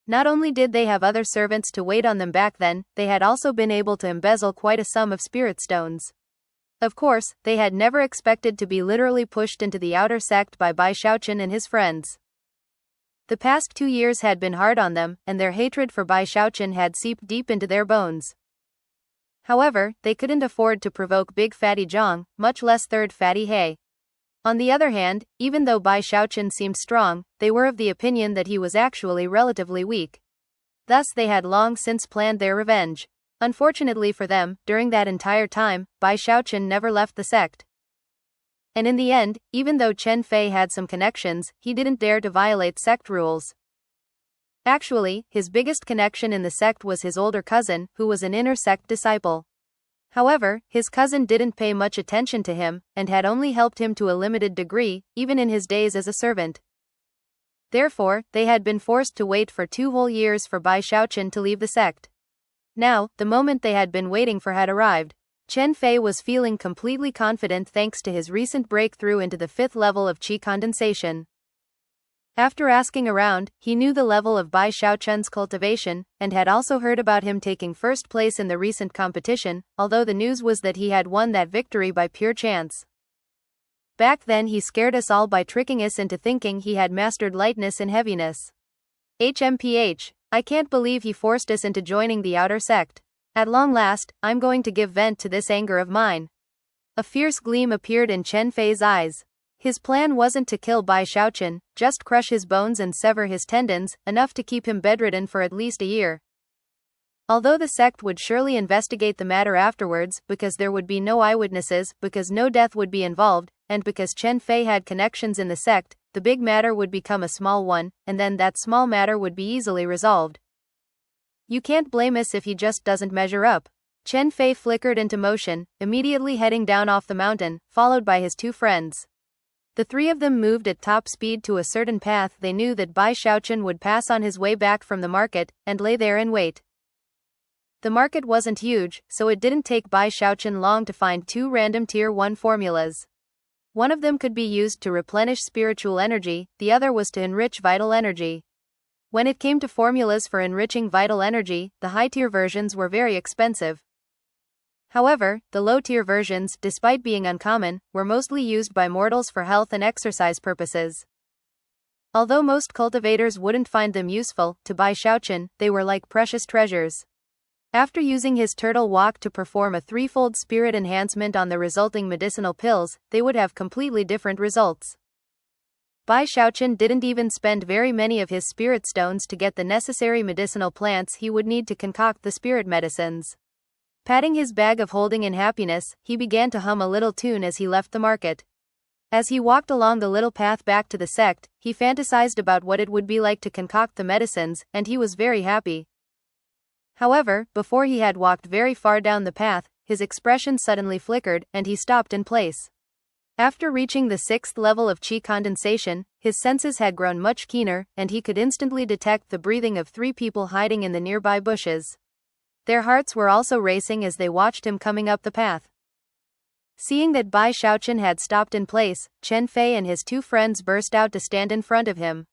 Not only did they have other servants to wait on them back then, they had also been able to embezzle quite a sum of spirit stones. Of course, they had never expected to be literally pushed into the outer sect by Bai Xiaochun and his friends. The past 2 years had been hard on them, and their hatred for Bai Xiaochun had seeped deep into their bones. However, they couldn't afford to provoke Big Fatty Zhang, much less Third Fatty He. On the other hand, even though Bai Xiaochun seemed strong, they were of the opinion that he was actually relatively weak. Thus they had long since planned their revenge. Unfortunately for them, during that entire time, Bai Xiaochun never left the sect. And in the end, even though Chen Fei had some connections, he didn't dare to violate sect rules. Actually, his biggest connection in the sect was his older cousin, who was an inner sect disciple. However, his cousin didn't pay much attention to him, and had only helped him to a limited degree, even in his days as a servant. Therefore, they had been forced to wait for 2 whole years for Bai Xiaochun to leave the sect. Now, the moment they had been waiting for had arrived. Chen Fei was feeling completely confident thanks to his recent breakthrough into the 5th level of qi condensation. After asking around, he knew the level of Bai Xiaochun's cultivation, and had also heard about him taking first place in the recent competition, although the news was that he had won that victory by pure chance. Back then he scared us all by tricking us into thinking he had mastered lightness and heaviness. HMPH, I can't believe he forced us into joining the outer sect. At long last, I'm going to give vent to this anger of mine. A fierce gleam appeared in Chen Fei's eyes. His plan wasn't to kill Bai Xiaochun, just crush his bones and sever his tendons, enough to keep him bedridden for at least a year. Although the sect would surely investigate the matter afterwards, because there would be no eyewitnesses, because no death would be involved, and because Chen Fei had connections in the sect, the big matter would become a small one, and then that small matter would be easily resolved. You can't blame us if he just doesn't measure up. Chen Fei flickered into motion, immediately heading down off the mountain, followed by his 2 friends. The 3 of them moved at top speed to a certain path they knew that Bai Xiaochun would pass on his way back from the market, and lay there and wait. The market wasn't huge, so it didn't take Bai Xiaochun long to find 2 random Tier 1 formulas. One of them could be used to replenish spiritual energy, the other was to enrich vital energy. When it came to formulas for enriching vital energy, the high-tier versions were very expensive. However, the low-tier versions, despite being uncommon, were mostly used by mortals for health and exercise purposes. Although most cultivators wouldn't find them useful, to Bai Xiaochun, they were like precious treasures. After using his turtle walk to perform a 3-fold spirit enhancement on the resulting medicinal pills, they would have completely different results. Bai Xiaochun didn't even spend very many of his spirit stones to get the necessary medicinal plants he would need to concoct the spirit medicines. Patting his bag of holding in happiness, he began to hum a little tune as he left the market. As he walked along the little path back to the sect, he fantasized about what it would be like to concoct the medicines, and he was very happy. However, before he had walked very far down the path, his expression suddenly flickered, and he stopped in place. After reaching the 6th level of qi condensation, his senses had grown much keener, and he could instantly detect the breathing of 3 people hiding in the nearby bushes. Their hearts were also racing as they watched him coming up the path. Seeing that Bai Xiaochun had stopped in place, Chen Fei and his 2 friends burst out to stand in front of him.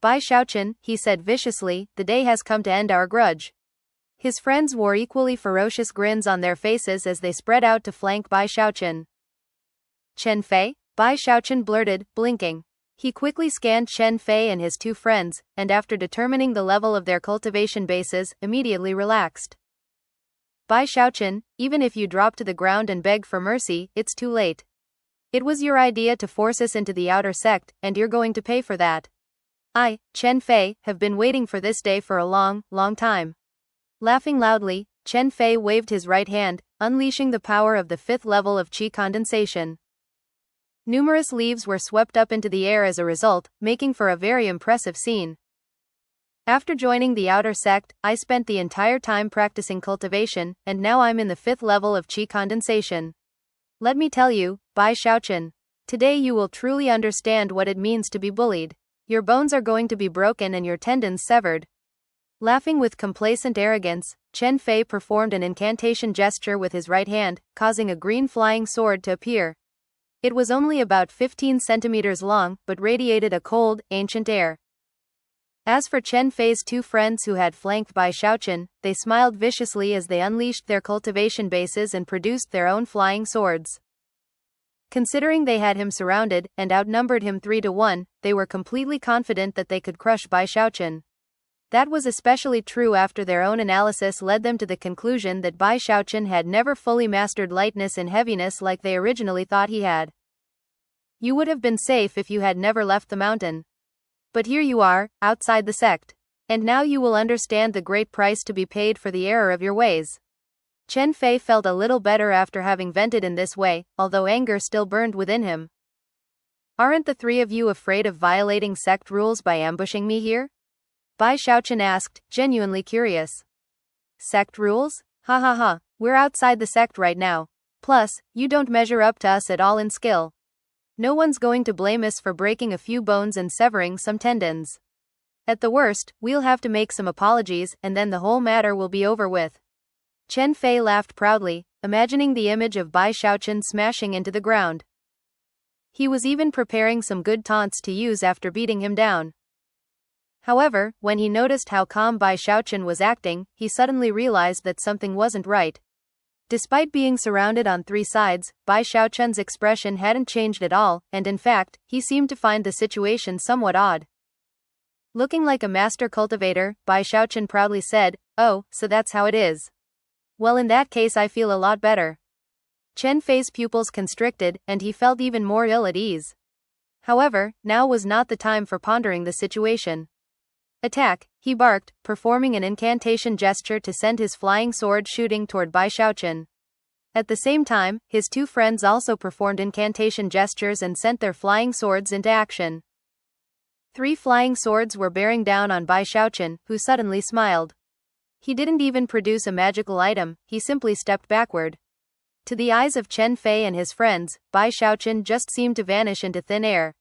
Bai Xiaochun, he said viciously, the day has come to end our grudge. His friends wore equally ferocious grins on their faces as they spread out to flank Bai Xiaochun. Chen Fei? Bai Xiaochun blurted, blinking. He quickly scanned Chen Fei and his 2 friends, and after determining the level of their cultivation bases, immediately relaxed. Bai Xiaochun, even if you drop to the ground and beg for mercy, it's too late. It was your idea to force us into the outer sect, and you're going to pay for that. I, Chen Fei, have been waiting for this day for a long, long time. Laughing loudly, Chen Fei waved his right hand, unleashing the power of the 5th level of qi condensation. Numerous leaves were swept up into the air as a result, making for a very impressive scene. After joining the outer sect, I spent the entire time practicing cultivation, and now I'm in the 5th level of qi condensation. Let me tell you, Bai Xiaochun, today you will truly understand what it means to be bullied. Your bones are going to be broken and your tendons severed. Laughing with complacent arrogance, Chen Fei performed an incantation gesture with his right hand, causing a green flying sword to appear. It was only about 15 centimeters long, but radiated a cold, ancient air. As for Chen Fei's 2 friends who had flanked Bai Xiaochun, they smiled viciously as they unleashed their cultivation bases and produced their own flying swords. Considering they had him surrounded, and outnumbered him 3 to 1, they were completely confident that they could crush Bai Xiaochun. That was especially true after their own analysis led them to the conclusion that Bai Xiaochun had never fully mastered lightness and heaviness like they originally thought he had. You would have been safe if you had never left the mountain. But here you are, outside the sect. And now you will understand the great price to be paid for the error of your ways. Chen Fei felt a little better after having vented in this way, although anger still burned within him. Aren't the 3 of you afraid of violating sect rules by ambushing me here? Bai Xiaochun asked, genuinely curious. Sect rules? Ha ha ha, we're outside the sect right now. Plus, you don't measure up to us at all in skill. No one's going to blame us for breaking a few bones and severing some tendons. At the worst, we'll have to make some apologies, and then the whole matter will be over with. Chen Fei laughed proudly, imagining the image of Bai Xiaochun smashing into the ground. He was even preparing some good taunts to use after beating him down. However, when he noticed how calm Bai Xiaochun was acting, he suddenly realized that something wasn't right. Despite being surrounded on three sides, Bai Xiaochun's expression hadn't changed at all, and in fact, he seemed to find the situation somewhat odd. Looking like a master cultivator, Bai Xiaochun proudly said, "Oh, so that's how it is. Well, in that case I feel a lot better." Chen Fei's pupils constricted, and he felt even more ill at ease. However, now was not the time for pondering the situation. "Attack," he barked, performing an incantation gesture to send his flying sword shooting toward Bai Xiaochun. At the same time, his two friends also performed incantation gestures and sent their flying swords into action. 3 flying swords were bearing down on Bai Xiaochun, who suddenly smiled. He didn't even produce a magical item, he simply stepped backward. To the eyes of Chen Fei and his friends, Bai Xiaochun just seemed to vanish into thin air.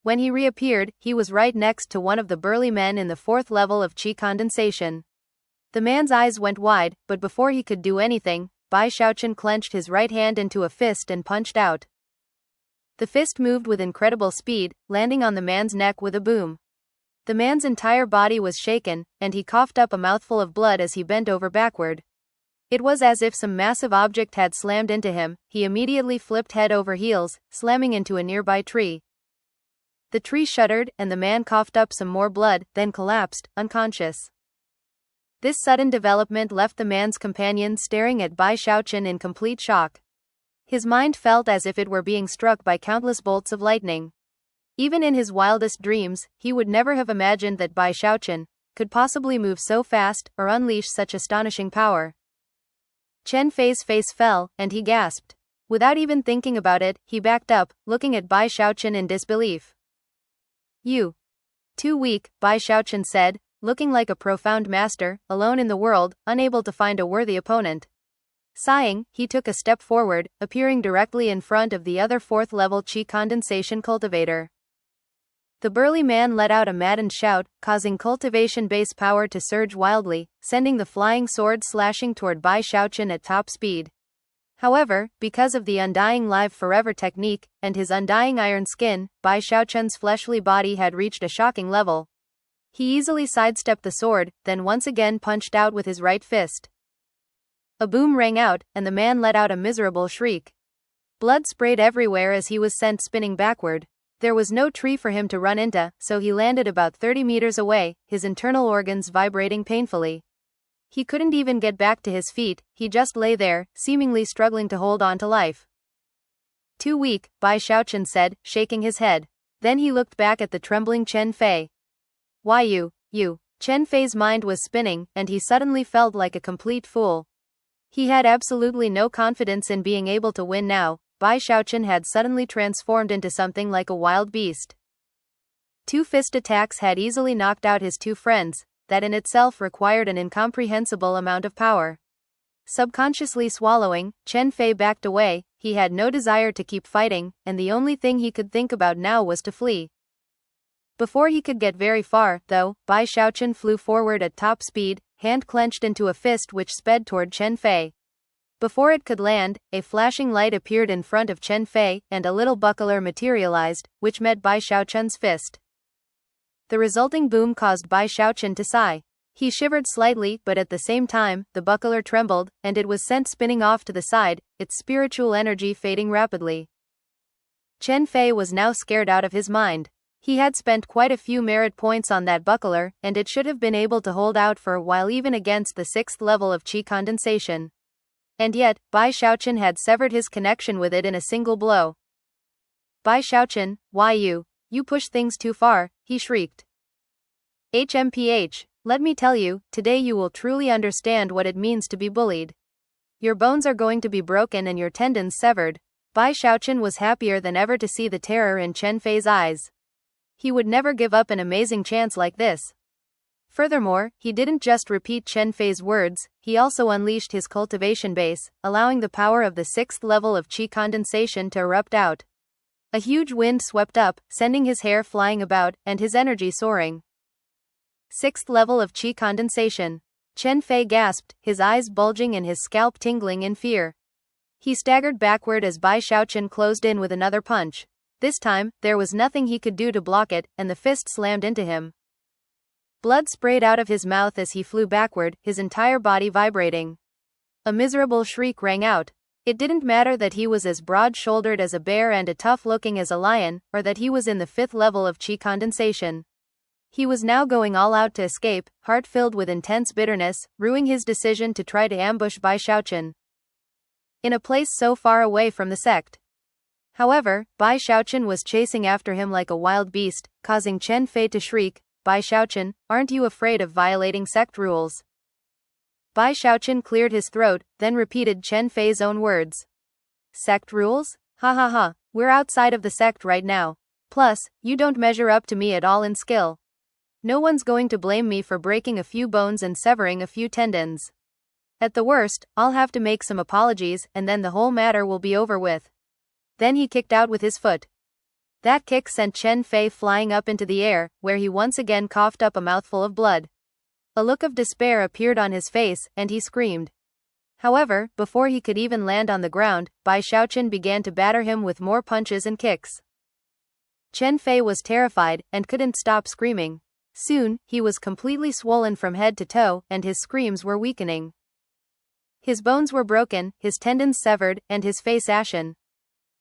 When he reappeared, he was right next to one of the burly men in the 4th level of qi condensation. The man's eyes went wide, but before he could do anything, Bai Xiaochun clenched his right hand into a fist and punched out. The fist moved with incredible speed, landing on the man's neck with a boom. The man's entire body was shaken, and he coughed up a mouthful of blood as he bent over backward. It was as if some massive object had slammed into him. He immediately flipped head over heels, slamming into a nearby tree. The tree shuddered, and the man coughed up some more blood, then collapsed, unconscious. This sudden development left the man's companions staring at Bai Xiaochun in complete shock. His mind felt as if it were being struck by countless bolts of lightning. Even in his wildest dreams, he would never have imagined that Bai Xiaochun could possibly move so fast or unleash such astonishing power. Chen Fei's face fell, and he gasped. Without even thinking about it, he backed up, looking at Bai Xiaochun in disbelief. "You. Too weak," Bai Xiaochun said, looking like a profound master, alone in the world, unable to find a worthy opponent. Sighing, he took a step forward, appearing directly in front of the other 4th level qi condensation cultivator. The burly man let out a maddened shout, causing cultivation base power to surge wildly, sending the flying sword slashing toward Bai Xiaochun at top speed. However, because of the undying live forever technique, and his undying iron skin, Bai Xiaochun's fleshly body had reached a shocking level. He easily sidestepped the sword, then once again punched out with his right fist. A boom rang out, and the man let out a miserable shriek. Blood sprayed everywhere as he was sent spinning backward. There was no tree for him to run into, so he landed about 30 meters away, his internal organs vibrating painfully. He couldn't even get back to his feet, he just lay there, seemingly struggling to hold on to life. "Too weak," Bai Xiaochun said, shaking his head. Then he looked back at the trembling Chen Fei. "Why you? Chen Fei's mind was spinning, and he suddenly felt like a complete fool. He had absolutely no confidence in being able to win now. Bai Xiaochun had suddenly transformed into something like a wild beast. 2 fist attacks had easily knocked out his 2 friends, that in itself required an incomprehensible amount of power. Subconsciously swallowing, Chen Fei backed away. He had no desire to keep fighting, and the only thing he could think about now was to flee. Before he could get very far, though, Bai Xiaochun flew forward at top speed, hand clenched into a fist which sped toward Chen Fei. Before it could land, a flashing light appeared in front of Chen Fei, and a little buckler materialized, which met Bai Xiaochun's fist. The resulting boom caused Bai Xiaochun to sigh. He shivered slightly, but at the same time, the buckler trembled, and it was sent spinning off to the side, its spiritual energy fading rapidly. Chen Fei was now scared out of his mind. He had spent quite a few merit points on that buckler, and it should have been able to hold out for a while even against the 6th level of qi condensation. And yet, Bai Xiaochun had severed his connection with it in a single blow. "Bai Xiaochun, why you push things too far," he shrieked. "HMPH, let me tell you, today you will truly understand what it means to be bullied. Your bones are going to be broken and your tendons severed." Bai Xiaochun was happier than ever to see the terror in Chen Fei's eyes. He would never give up an amazing chance like this. Furthermore, he didn't just repeat Chen Fei's words, he also unleashed his cultivation base, allowing the power of the 6th level of qi condensation to erupt out. A huge wind swept up, sending his hair flying about, and his energy soaring. 6th level of Qi condensation. Chen Fei gasped, his eyes bulging and his scalp tingling in fear. He staggered backward as Bai Xiaochun closed in with another punch. This time, there was nothing he could do to block it, and the fist slammed into him. Blood sprayed out of his mouth as he flew backward, his entire body vibrating. A miserable shriek rang out. It didn't matter that he was as broad-shouldered as a bear and as tough-looking as a lion, or that he was in the 5th level of Qi condensation. He was now going all out to escape, heart filled with intense bitterness, ruining his decision to try to ambush Bai Xiaochun in a place so far away from the sect. However, Bai Xiaochun was chasing after him like a wild beast, causing Chen Fei to shriek, "Bai Xiaochun, aren't you afraid of violating sect rules?" Bai Xiaochun cleared his throat, then repeated Chen Fei's own words. "Sect rules? Ha ha ha, we're outside of the sect right now. Plus, you don't measure up to me at all in skill. No one's going to blame me for breaking a few bones and severing a few tendons. At the worst, I'll have to make some apologies, and then the whole matter will be over with." Then he kicked out with his foot. That kick sent Chen Fei flying up into the air, where he once again coughed up a mouthful of blood. A look of despair appeared on his face, and he screamed. However, before he could even land on the ground, Bai Xiaochun began to batter him with more punches and kicks. Chen Fei was terrified, and couldn't stop screaming. Soon, he was completely swollen from head to toe, and his screams were weakening. His bones were broken, his tendons severed, and his face ashen.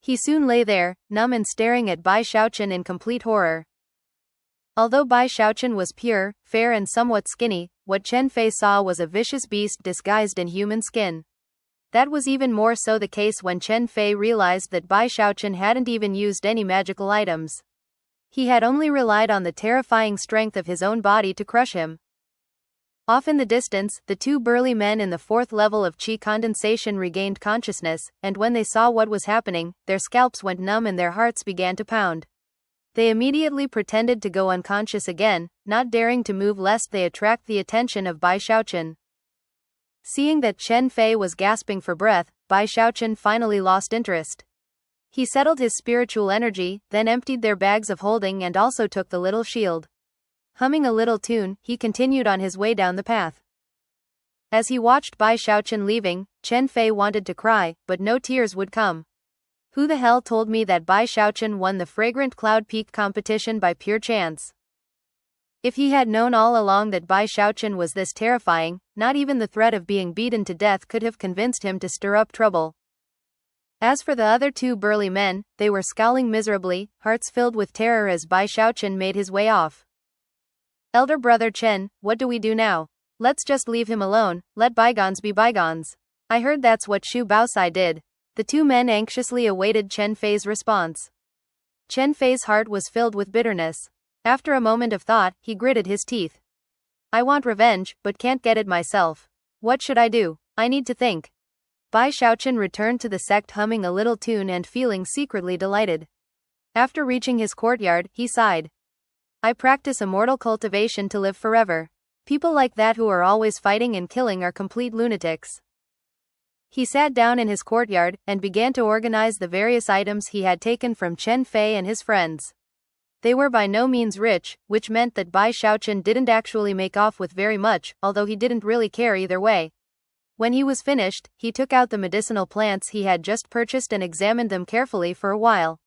He soon lay there, numb and staring at Bai Xiaochun in complete horror. Although Bai Xiaochun was pure, fair and somewhat skinny, what Chen Fei saw was a vicious beast disguised in human skin. That was even more so the case when Chen Fei realized that Bai Xiaochun hadn't even used any magical items. He had only relied on the terrifying strength of his own body to crush him. Off in the distance, the two burly men in the 4th level of Qi condensation regained consciousness, and when they saw what was happening, their scalps went numb and their hearts began to pound. They immediately pretended to go unconscious again, not daring to move lest they attract the attention of Bai Xiaochun. Seeing that Chen Fei was gasping for breath, Bai Xiaochun finally lost interest. He settled his spiritual energy, then emptied their bags of holding and also took the little shield. Humming a little tune, he continued on his way down the path. As he watched Bai Xiaochun leaving, Chen Fei wanted to cry, but no tears would come. Who the hell told me that Bai Xiaochun won the Fragrant Cloud Peak competition by pure chance? If he had known all along that Bai Xiaochun was this terrifying, not even the threat of being beaten to death could have convinced him to stir up trouble. As for the other two burly men, they were scowling miserably, hearts filled with terror as Bai Xiaochun made his way off. "Elder brother Chen, what do we do now? Let's just leave him alone, let bygones be bygones. I heard that's what Xu Baosai did." The two men anxiously awaited Chen Fei's response. Chen Fei's heart was filled with bitterness. After a moment of thought, he gritted his teeth. "I want revenge, but can't get it myself. What should I do? I need to think." Bai Xiaochun returned to the sect humming a little tune and feeling secretly delighted. After reaching his courtyard, he sighed. "I practice immortal cultivation to live forever. People like that who are always fighting and killing are complete lunatics." He sat down in his courtyard, and began to organize the various items he had taken from Chen Fei and his friends. They were by no means rich, which meant that Bai Xiaochun didn't actually make off with very much, although he didn't really care either way. When he was finished, he took out the medicinal plants he had just purchased and examined them carefully for a while.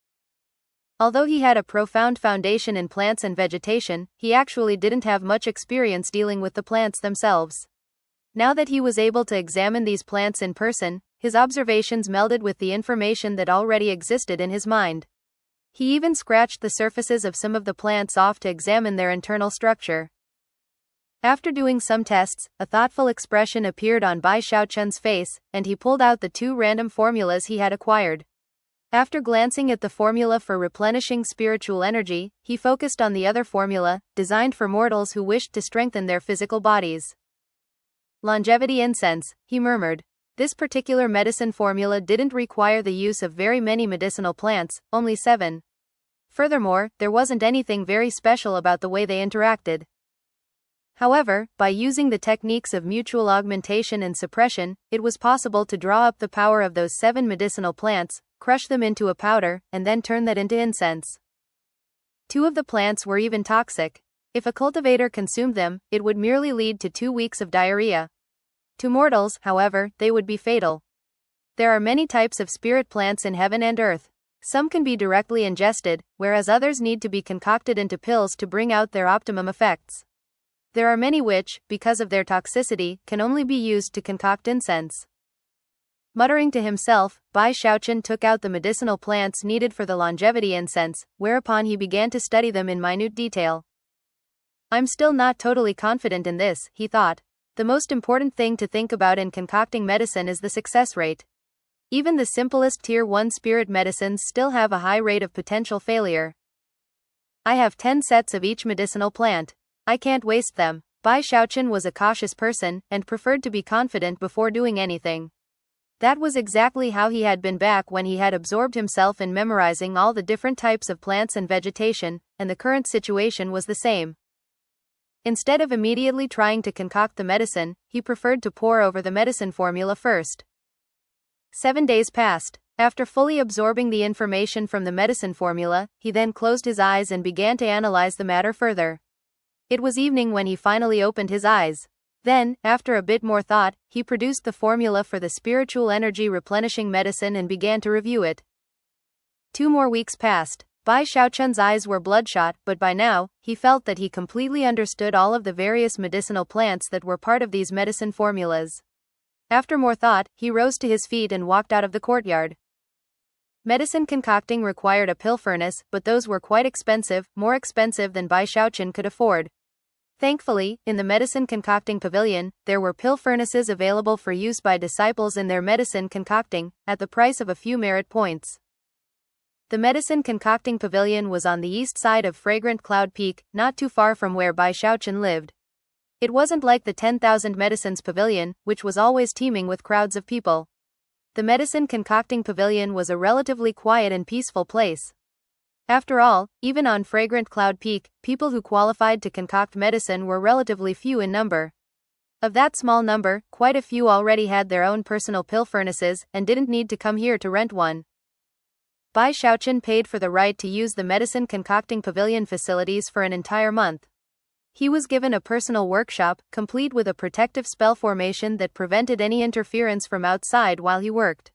Although he had a profound foundation in plants and vegetation, he actually didn't have much experience dealing with the plants themselves. Now that he was able to examine these plants in person, his observations melded with the information that already existed in his mind. He even scratched the surfaces of some of the plants off to examine their internal structure. After doing some tests, a thoughtful expression appeared on Bai Xiaochun's face, and he pulled out the two random formulas he had acquired. After glancing at the formula for replenishing spiritual energy, he focused on the other formula, designed for mortals who wished to strengthen their physical bodies. "Longevity incense," he murmured. This particular medicine formula didn't require the use of very many medicinal plants, only 7. Furthermore, there wasn't anything very special about the way they interacted. However, by using the techniques of mutual augmentation and suppression, it was possible to draw up the power of those 7 medicinal plants, crush them into a powder, and then turn that into incense. 2 of the plants were even toxic. If a cultivator consumed them, it would merely lead to 2 weeks of diarrhea. To mortals, however, they would be fatal. There are many types of spirit plants in heaven and earth. Some can be directly ingested, whereas others need to be concocted into pills to bring out their optimum effects. There are many which, because of their toxicity, can only be used to concoct incense. Muttering to himself, Bai Xiaochun took out the medicinal plants needed for the longevity incense, whereupon he began to study them in minute detail. I'm still not totally confident in this, he thought. The most important thing to think about in concocting medicine is the success rate. Even the simplest Tier 1 spirit medicines still have a high rate of potential failure. I have 10 sets of each medicinal plant. I can't waste them. Bai Xiaochun was a cautious person, and preferred to be confident before doing anything. That was exactly how he had been back when he had absorbed himself in memorizing all the different types of plants and vegetation, and the current situation was the same. Instead of immediately trying to concoct the medicine, he preferred to pore over the medicine formula first. 7 days passed. After fully absorbing the information from the medicine formula, he then closed his eyes and began to analyze the matter further. It was evening when he finally opened his eyes. Then, after a bit more thought, he produced the formula for the spiritual energy replenishing medicine and began to review it. 2 more weeks passed. Bai Xiaochun's eyes were bloodshot, but by now, he felt that he completely understood all of the various medicinal plants that were part of these medicine formulas. After more thought, he rose to his feet and walked out of the courtyard. Medicine concocting required a pill furnace, but those were quite expensive, more expensive than Bai Xiaochun could afford. Thankfully, in the medicine concocting pavilion, there were pill furnaces available for use by disciples in their medicine concocting, at the price of a few merit points. The medicine concocting pavilion was on the east side of Fragrant Cloud Peak, not too far from where Bai Xiaochun lived. It wasn't like the 10,000 Medicines Pavilion, which was always teeming with crowds of people. The medicine concocting pavilion was a relatively quiet and peaceful place. After all, even on Fragrant Cloud Peak, people who qualified to concoct medicine were relatively few in number. Of that small number, quite a few already had their own personal pill furnaces, and didn't need to come here to rent one. Bai Xiaochun paid for the right to use the medicine concocting pavilion facilities for an entire month. He was given a personal workshop, complete with a protective spell formation that prevented any interference from outside while he worked.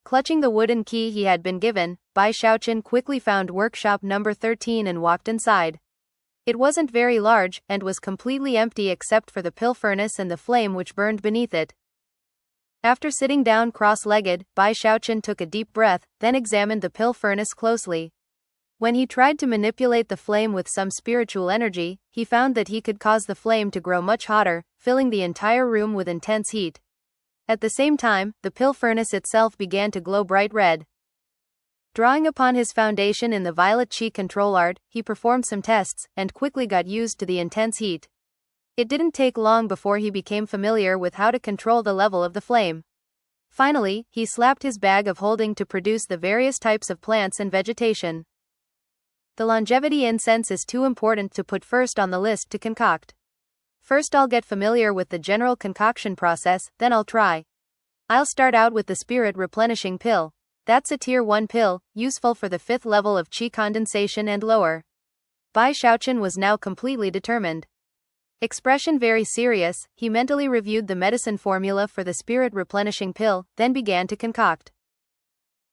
Clutching the wooden key he had been given, Bai Xiaochun quickly found workshop number 13 and walked inside. It wasn't very large, and was completely empty except for the pill furnace and the flame which burned beneath it. After sitting down cross-legged, Bai Xiaochun took a deep breath, then examined the pill furnace closely. When he tried to manipulate the flame with some spiritual energy, he found that he could cause the flame to grow much hotter, filling the entire room with intense heat. At the same time, the pill furnace itself began to glow bright red. Drawing upon his foundation in the violet chi control art, he performed some tests, and quickly got used to the intense heat. It didn't take long before he became familiar with how to control the level of the flame. Finally, he slapped his bag of holding to produce the various types of plants and vegetation. The longevity incense is too important to put first on the list to concoct. First I'll get familiar with the general concoction process, then I'll try. I'll start out with the spirit replenishing pill. That's a tier 1 pill, useful for the 5th level of chi condensation and lower. Bai Xiaochun was now completely determined. Expression very serious, he mentally reviewed the medicine formula for the spirit replenishing pill, then began to concoct.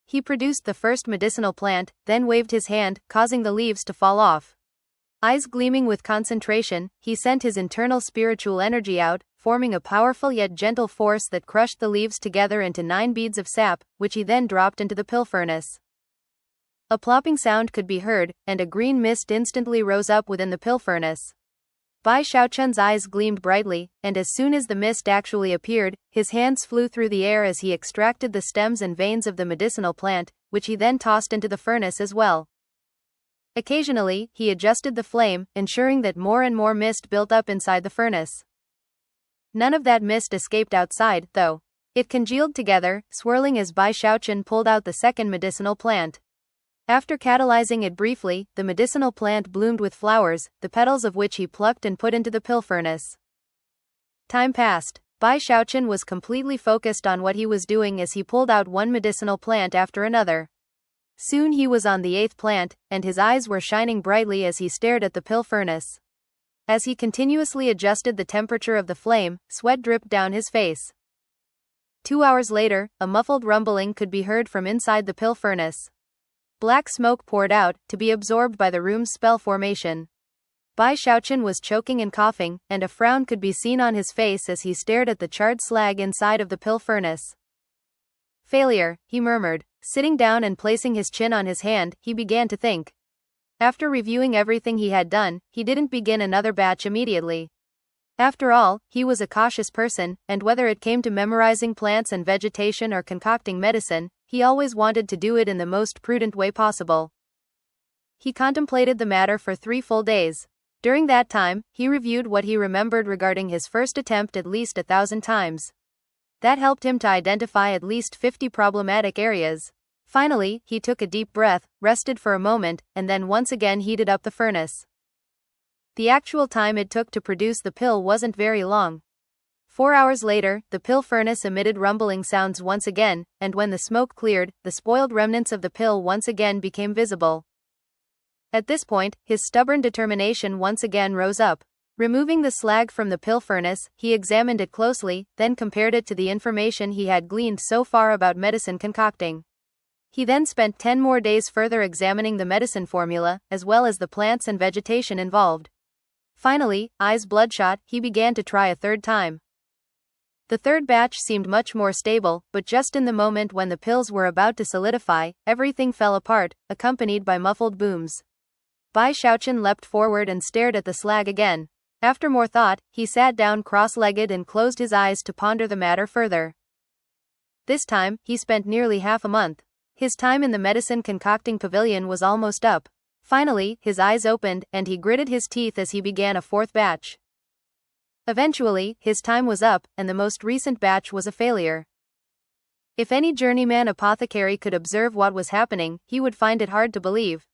He produced the first medicinal plant, then waved his hand, causing the leaves to fall off. Eyes gleaming with concentration, he sent his internal spiritual energy out, forming a powerful yet gentle force that crushed the leaves together into 9 beads of sap, which he then dropped into the pill furnace. A plopping sound could be heard, and a green mist instantly rose up within the pill furnace. Bai Xiaochun's eyes gleamed brightly, and as soon as the mist actually appeared, his hands flew through the air as he extracted the stems and veins of the medicinal plant, which he then tossed into the furnace as well. Occasionally, he adjusted the flame, ensuring that more and more mist built up inside the furnace. None of that mist escaped outside, though. It congealed together, swirling as Bai Xiaochun pulled out the second medicinal plant. After catalyzing it briefly, the medicinal plant bloomed with flowers, the petals of which he plucked and put into the pill furnace. Time passed. Bai Xiaochun was completely focused on what he was doing as he pulled out one medicinal plant after another. Soon he was on the 8th plant, and his eyes were shining brightly as he stared at the pill furnace. As he continuously adjusted the temperature of the flame, sweat dripped down his face. 2 hours later, a muffled rumbling could be heard from inside the pill furnace. Black smoke poured out, to be absorbed by the room's spell formation. Bai Xiaochun was choking and coughing, and a frown could be seen on his face as he stared at the charred slag inside of the pill furnace. Failure, he murmured. Sitting down and placing his chin on his hand, he began to think. After reviewing everything he had done, he didn't begin another batch immediately. After all, he was a cautious person, and whether it came to memorizing plants and vegetation or concocting medicine, he always wanted to do it in the most prudent way possible. He contemplated the matter for 3 full days. During that time, he reviewed what he remembered regarding his first attempt at least 1,000 times. That helped him to identify at least 50 problematic areas. Finally, he took a deep breath, rested for a moment, and then once again heated up the furnace. The actual time it took to produce the pill wasn't very long. 4 hours later, the pill furnace emitted rumbling sounds once again, and when the smoke cleared, the spoiled remnants of the pill once again became visible. At this point, his stubborn determination once again rose up. Removing the slag from the pill furnace, he examined it closely, then compared it to the information he had gleaned so far about medicine concocting. He then spent 10 more days further examining the medicine formula, as well as the plants and vegetation involved. Finally, eyes bloodshot, he began to try a 3rd time. The 3rd batch seemed much more stable, but just in the moment when the pills were about to solidify, everything fell apart, accompanied by muffled booms. Bai Xiaochun leapt forward and stared at the slag again. After more thought, he sat down cross-legged and closed his eyes to ponder the matter further. This time, he spent nearly half a month. His time in the medicine concocting pavilion was almost up. Finally, his eyes opened, and he gritted his teeth as he began a 4th batch. Eventually, his time was up, and the most recent batch was a failure. If any journeyman apothecary could observe what was happening, he would find it hard to believe.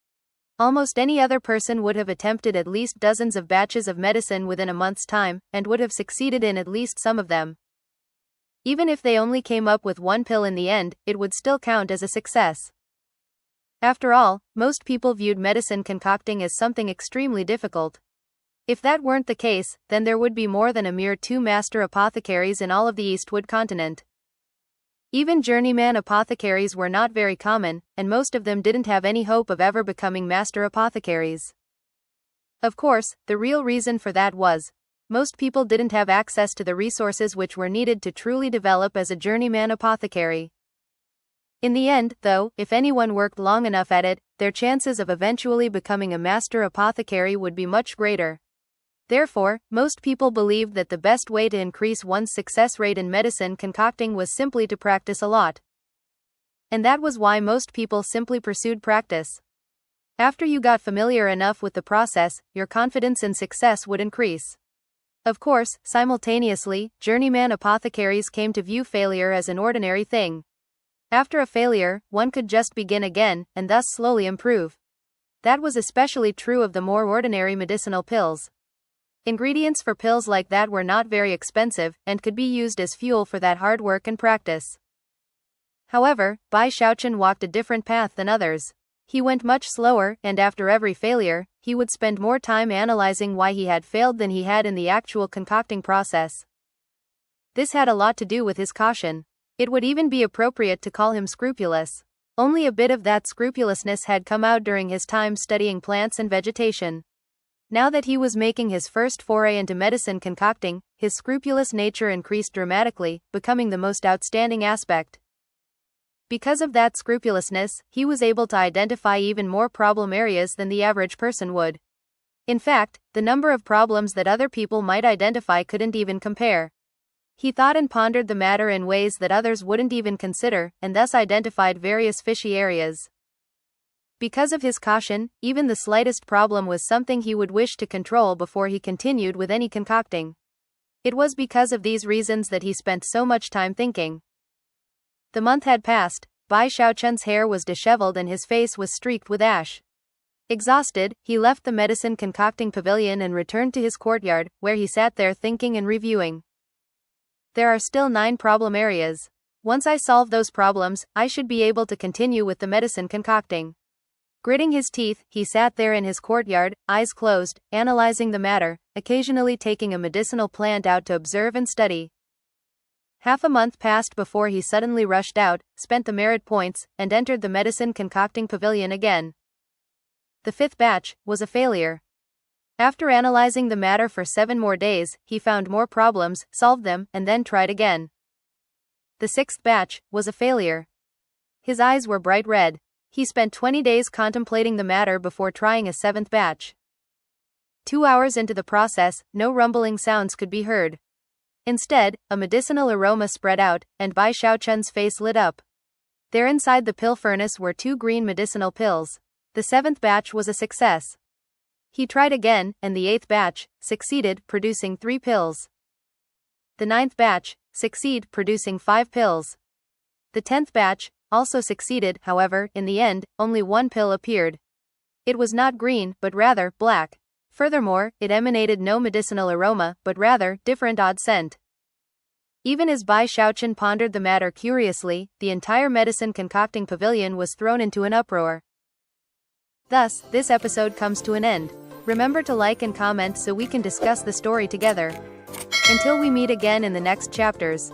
Almost any other person would have attempted at least dozens of batches of medicine within a month's time, and would have succeeded in at least some of them. Even if they only came up with one pill in the end, it would still count as a success. After all, most people viewed medicine concocting as something extremely difficult. If that weren't the case, then there would be more than a mere 2 master apothecaries in all of the Eastwood continent. Even journeyman apothecaries were not very common, and most of them didn't have any hope of ever becoming master apothecaries. Of course, the real reason for that was, most people didn't have access to the resources which were needed to truly develop as a journeyman apothecary. In the end, though, if anyone worked long enough at it, their chances of eventually becoming a master apothecary would be much greater. Therefore, most people believed that the best way to increase one's success rate in medicine concocting was simply to practice a lot. And that was why most people simply pursued practice. After you got familiar enough with the process, your confidence in success would increase. Of course, simultaneously, journeyman apothecaries came to view failure as an ordinary thing. After a failure, one could just begin again, and thus slowly improve. That was especially true of the more ordinary medicinal pills. Ingredients for pills like that were not very expensive, and could be used as fuel for that hard work and practice. However, Bai Xiaochun walked a different path than others. He went much slower, and after every failure, he would spend more time analyzing why he had failed than he had in the actual concocting process. This had a lot to do with his caution. It would even be appropriate to call him scrupulous. Only a bit of that scrupulousness had come out during his time studying plants and vegetation. Now that he was making his first foray into medicine concocting, his scrupulous nature increased dramatically, becoming the most outstanding aspect. Because of that scrupulousness, he was able to identify even more problem areas than the average person would. In fact, the number of problems that other people might identify couldn't even compare. He thought and pondered the matter in ways that others wouldn't even consider, and thus identified various fishy areas. Because of his caution, even the slightest problem was something he would wish to control before he continued with any concocting. It was because of these reasons that he spent so much time thinking. The month had passed. Bai Xiaochun's hair was disheveled and his face was streaked with ash. Exhausted, he left the medicine concocting pavilion and returned to his courtyard, where he sat there thinking and reviewing. There are still 9 problem areas. Once I solve those problems, I should be able to continue with the medicine concocting. Gritting his teeth, he sat there in his courtyard, eyes closed, analyzing the matter, occasionally taking a medicinal plant out to observe and study. Half a month passed before he suddenly rushed out, spent the merit points, and entered the medicine concocting pavilion again. The 5th batch was a failure. After analyzing the matter for 7 more days, he found more problems, solved them, and then tried again. The 6th batch was a failure. His eyes were bright red. He spent 20 days contemplating the matter before trying a 7th batch. 2 hours into the process, no rumbling sounds could be heard. Instead, a medicinal aroma spread out, and Bai Xiaochun's face lit up. There inside the pill furnace were 2 green medicinal pills. The 7th batch was a success. He tried again, and the 8th batch succeeded, producing 3 pills. The 9th batch succeeded, producing 5 pills. The 10th batch also succeeded, however, in the end, only 1 pill appeared. It was not green, but rather black. Furthermore, it emanated no medicinal aroma, but rather different odd scent. Even as Bai Xiaochun pondered the matter curiously, the entire medicine concocting pavilion was thrown into an uproar. Thus, this episode comes to an end. Remember to like and comment so we can discuss the story together. Until we meet again in the next chapters.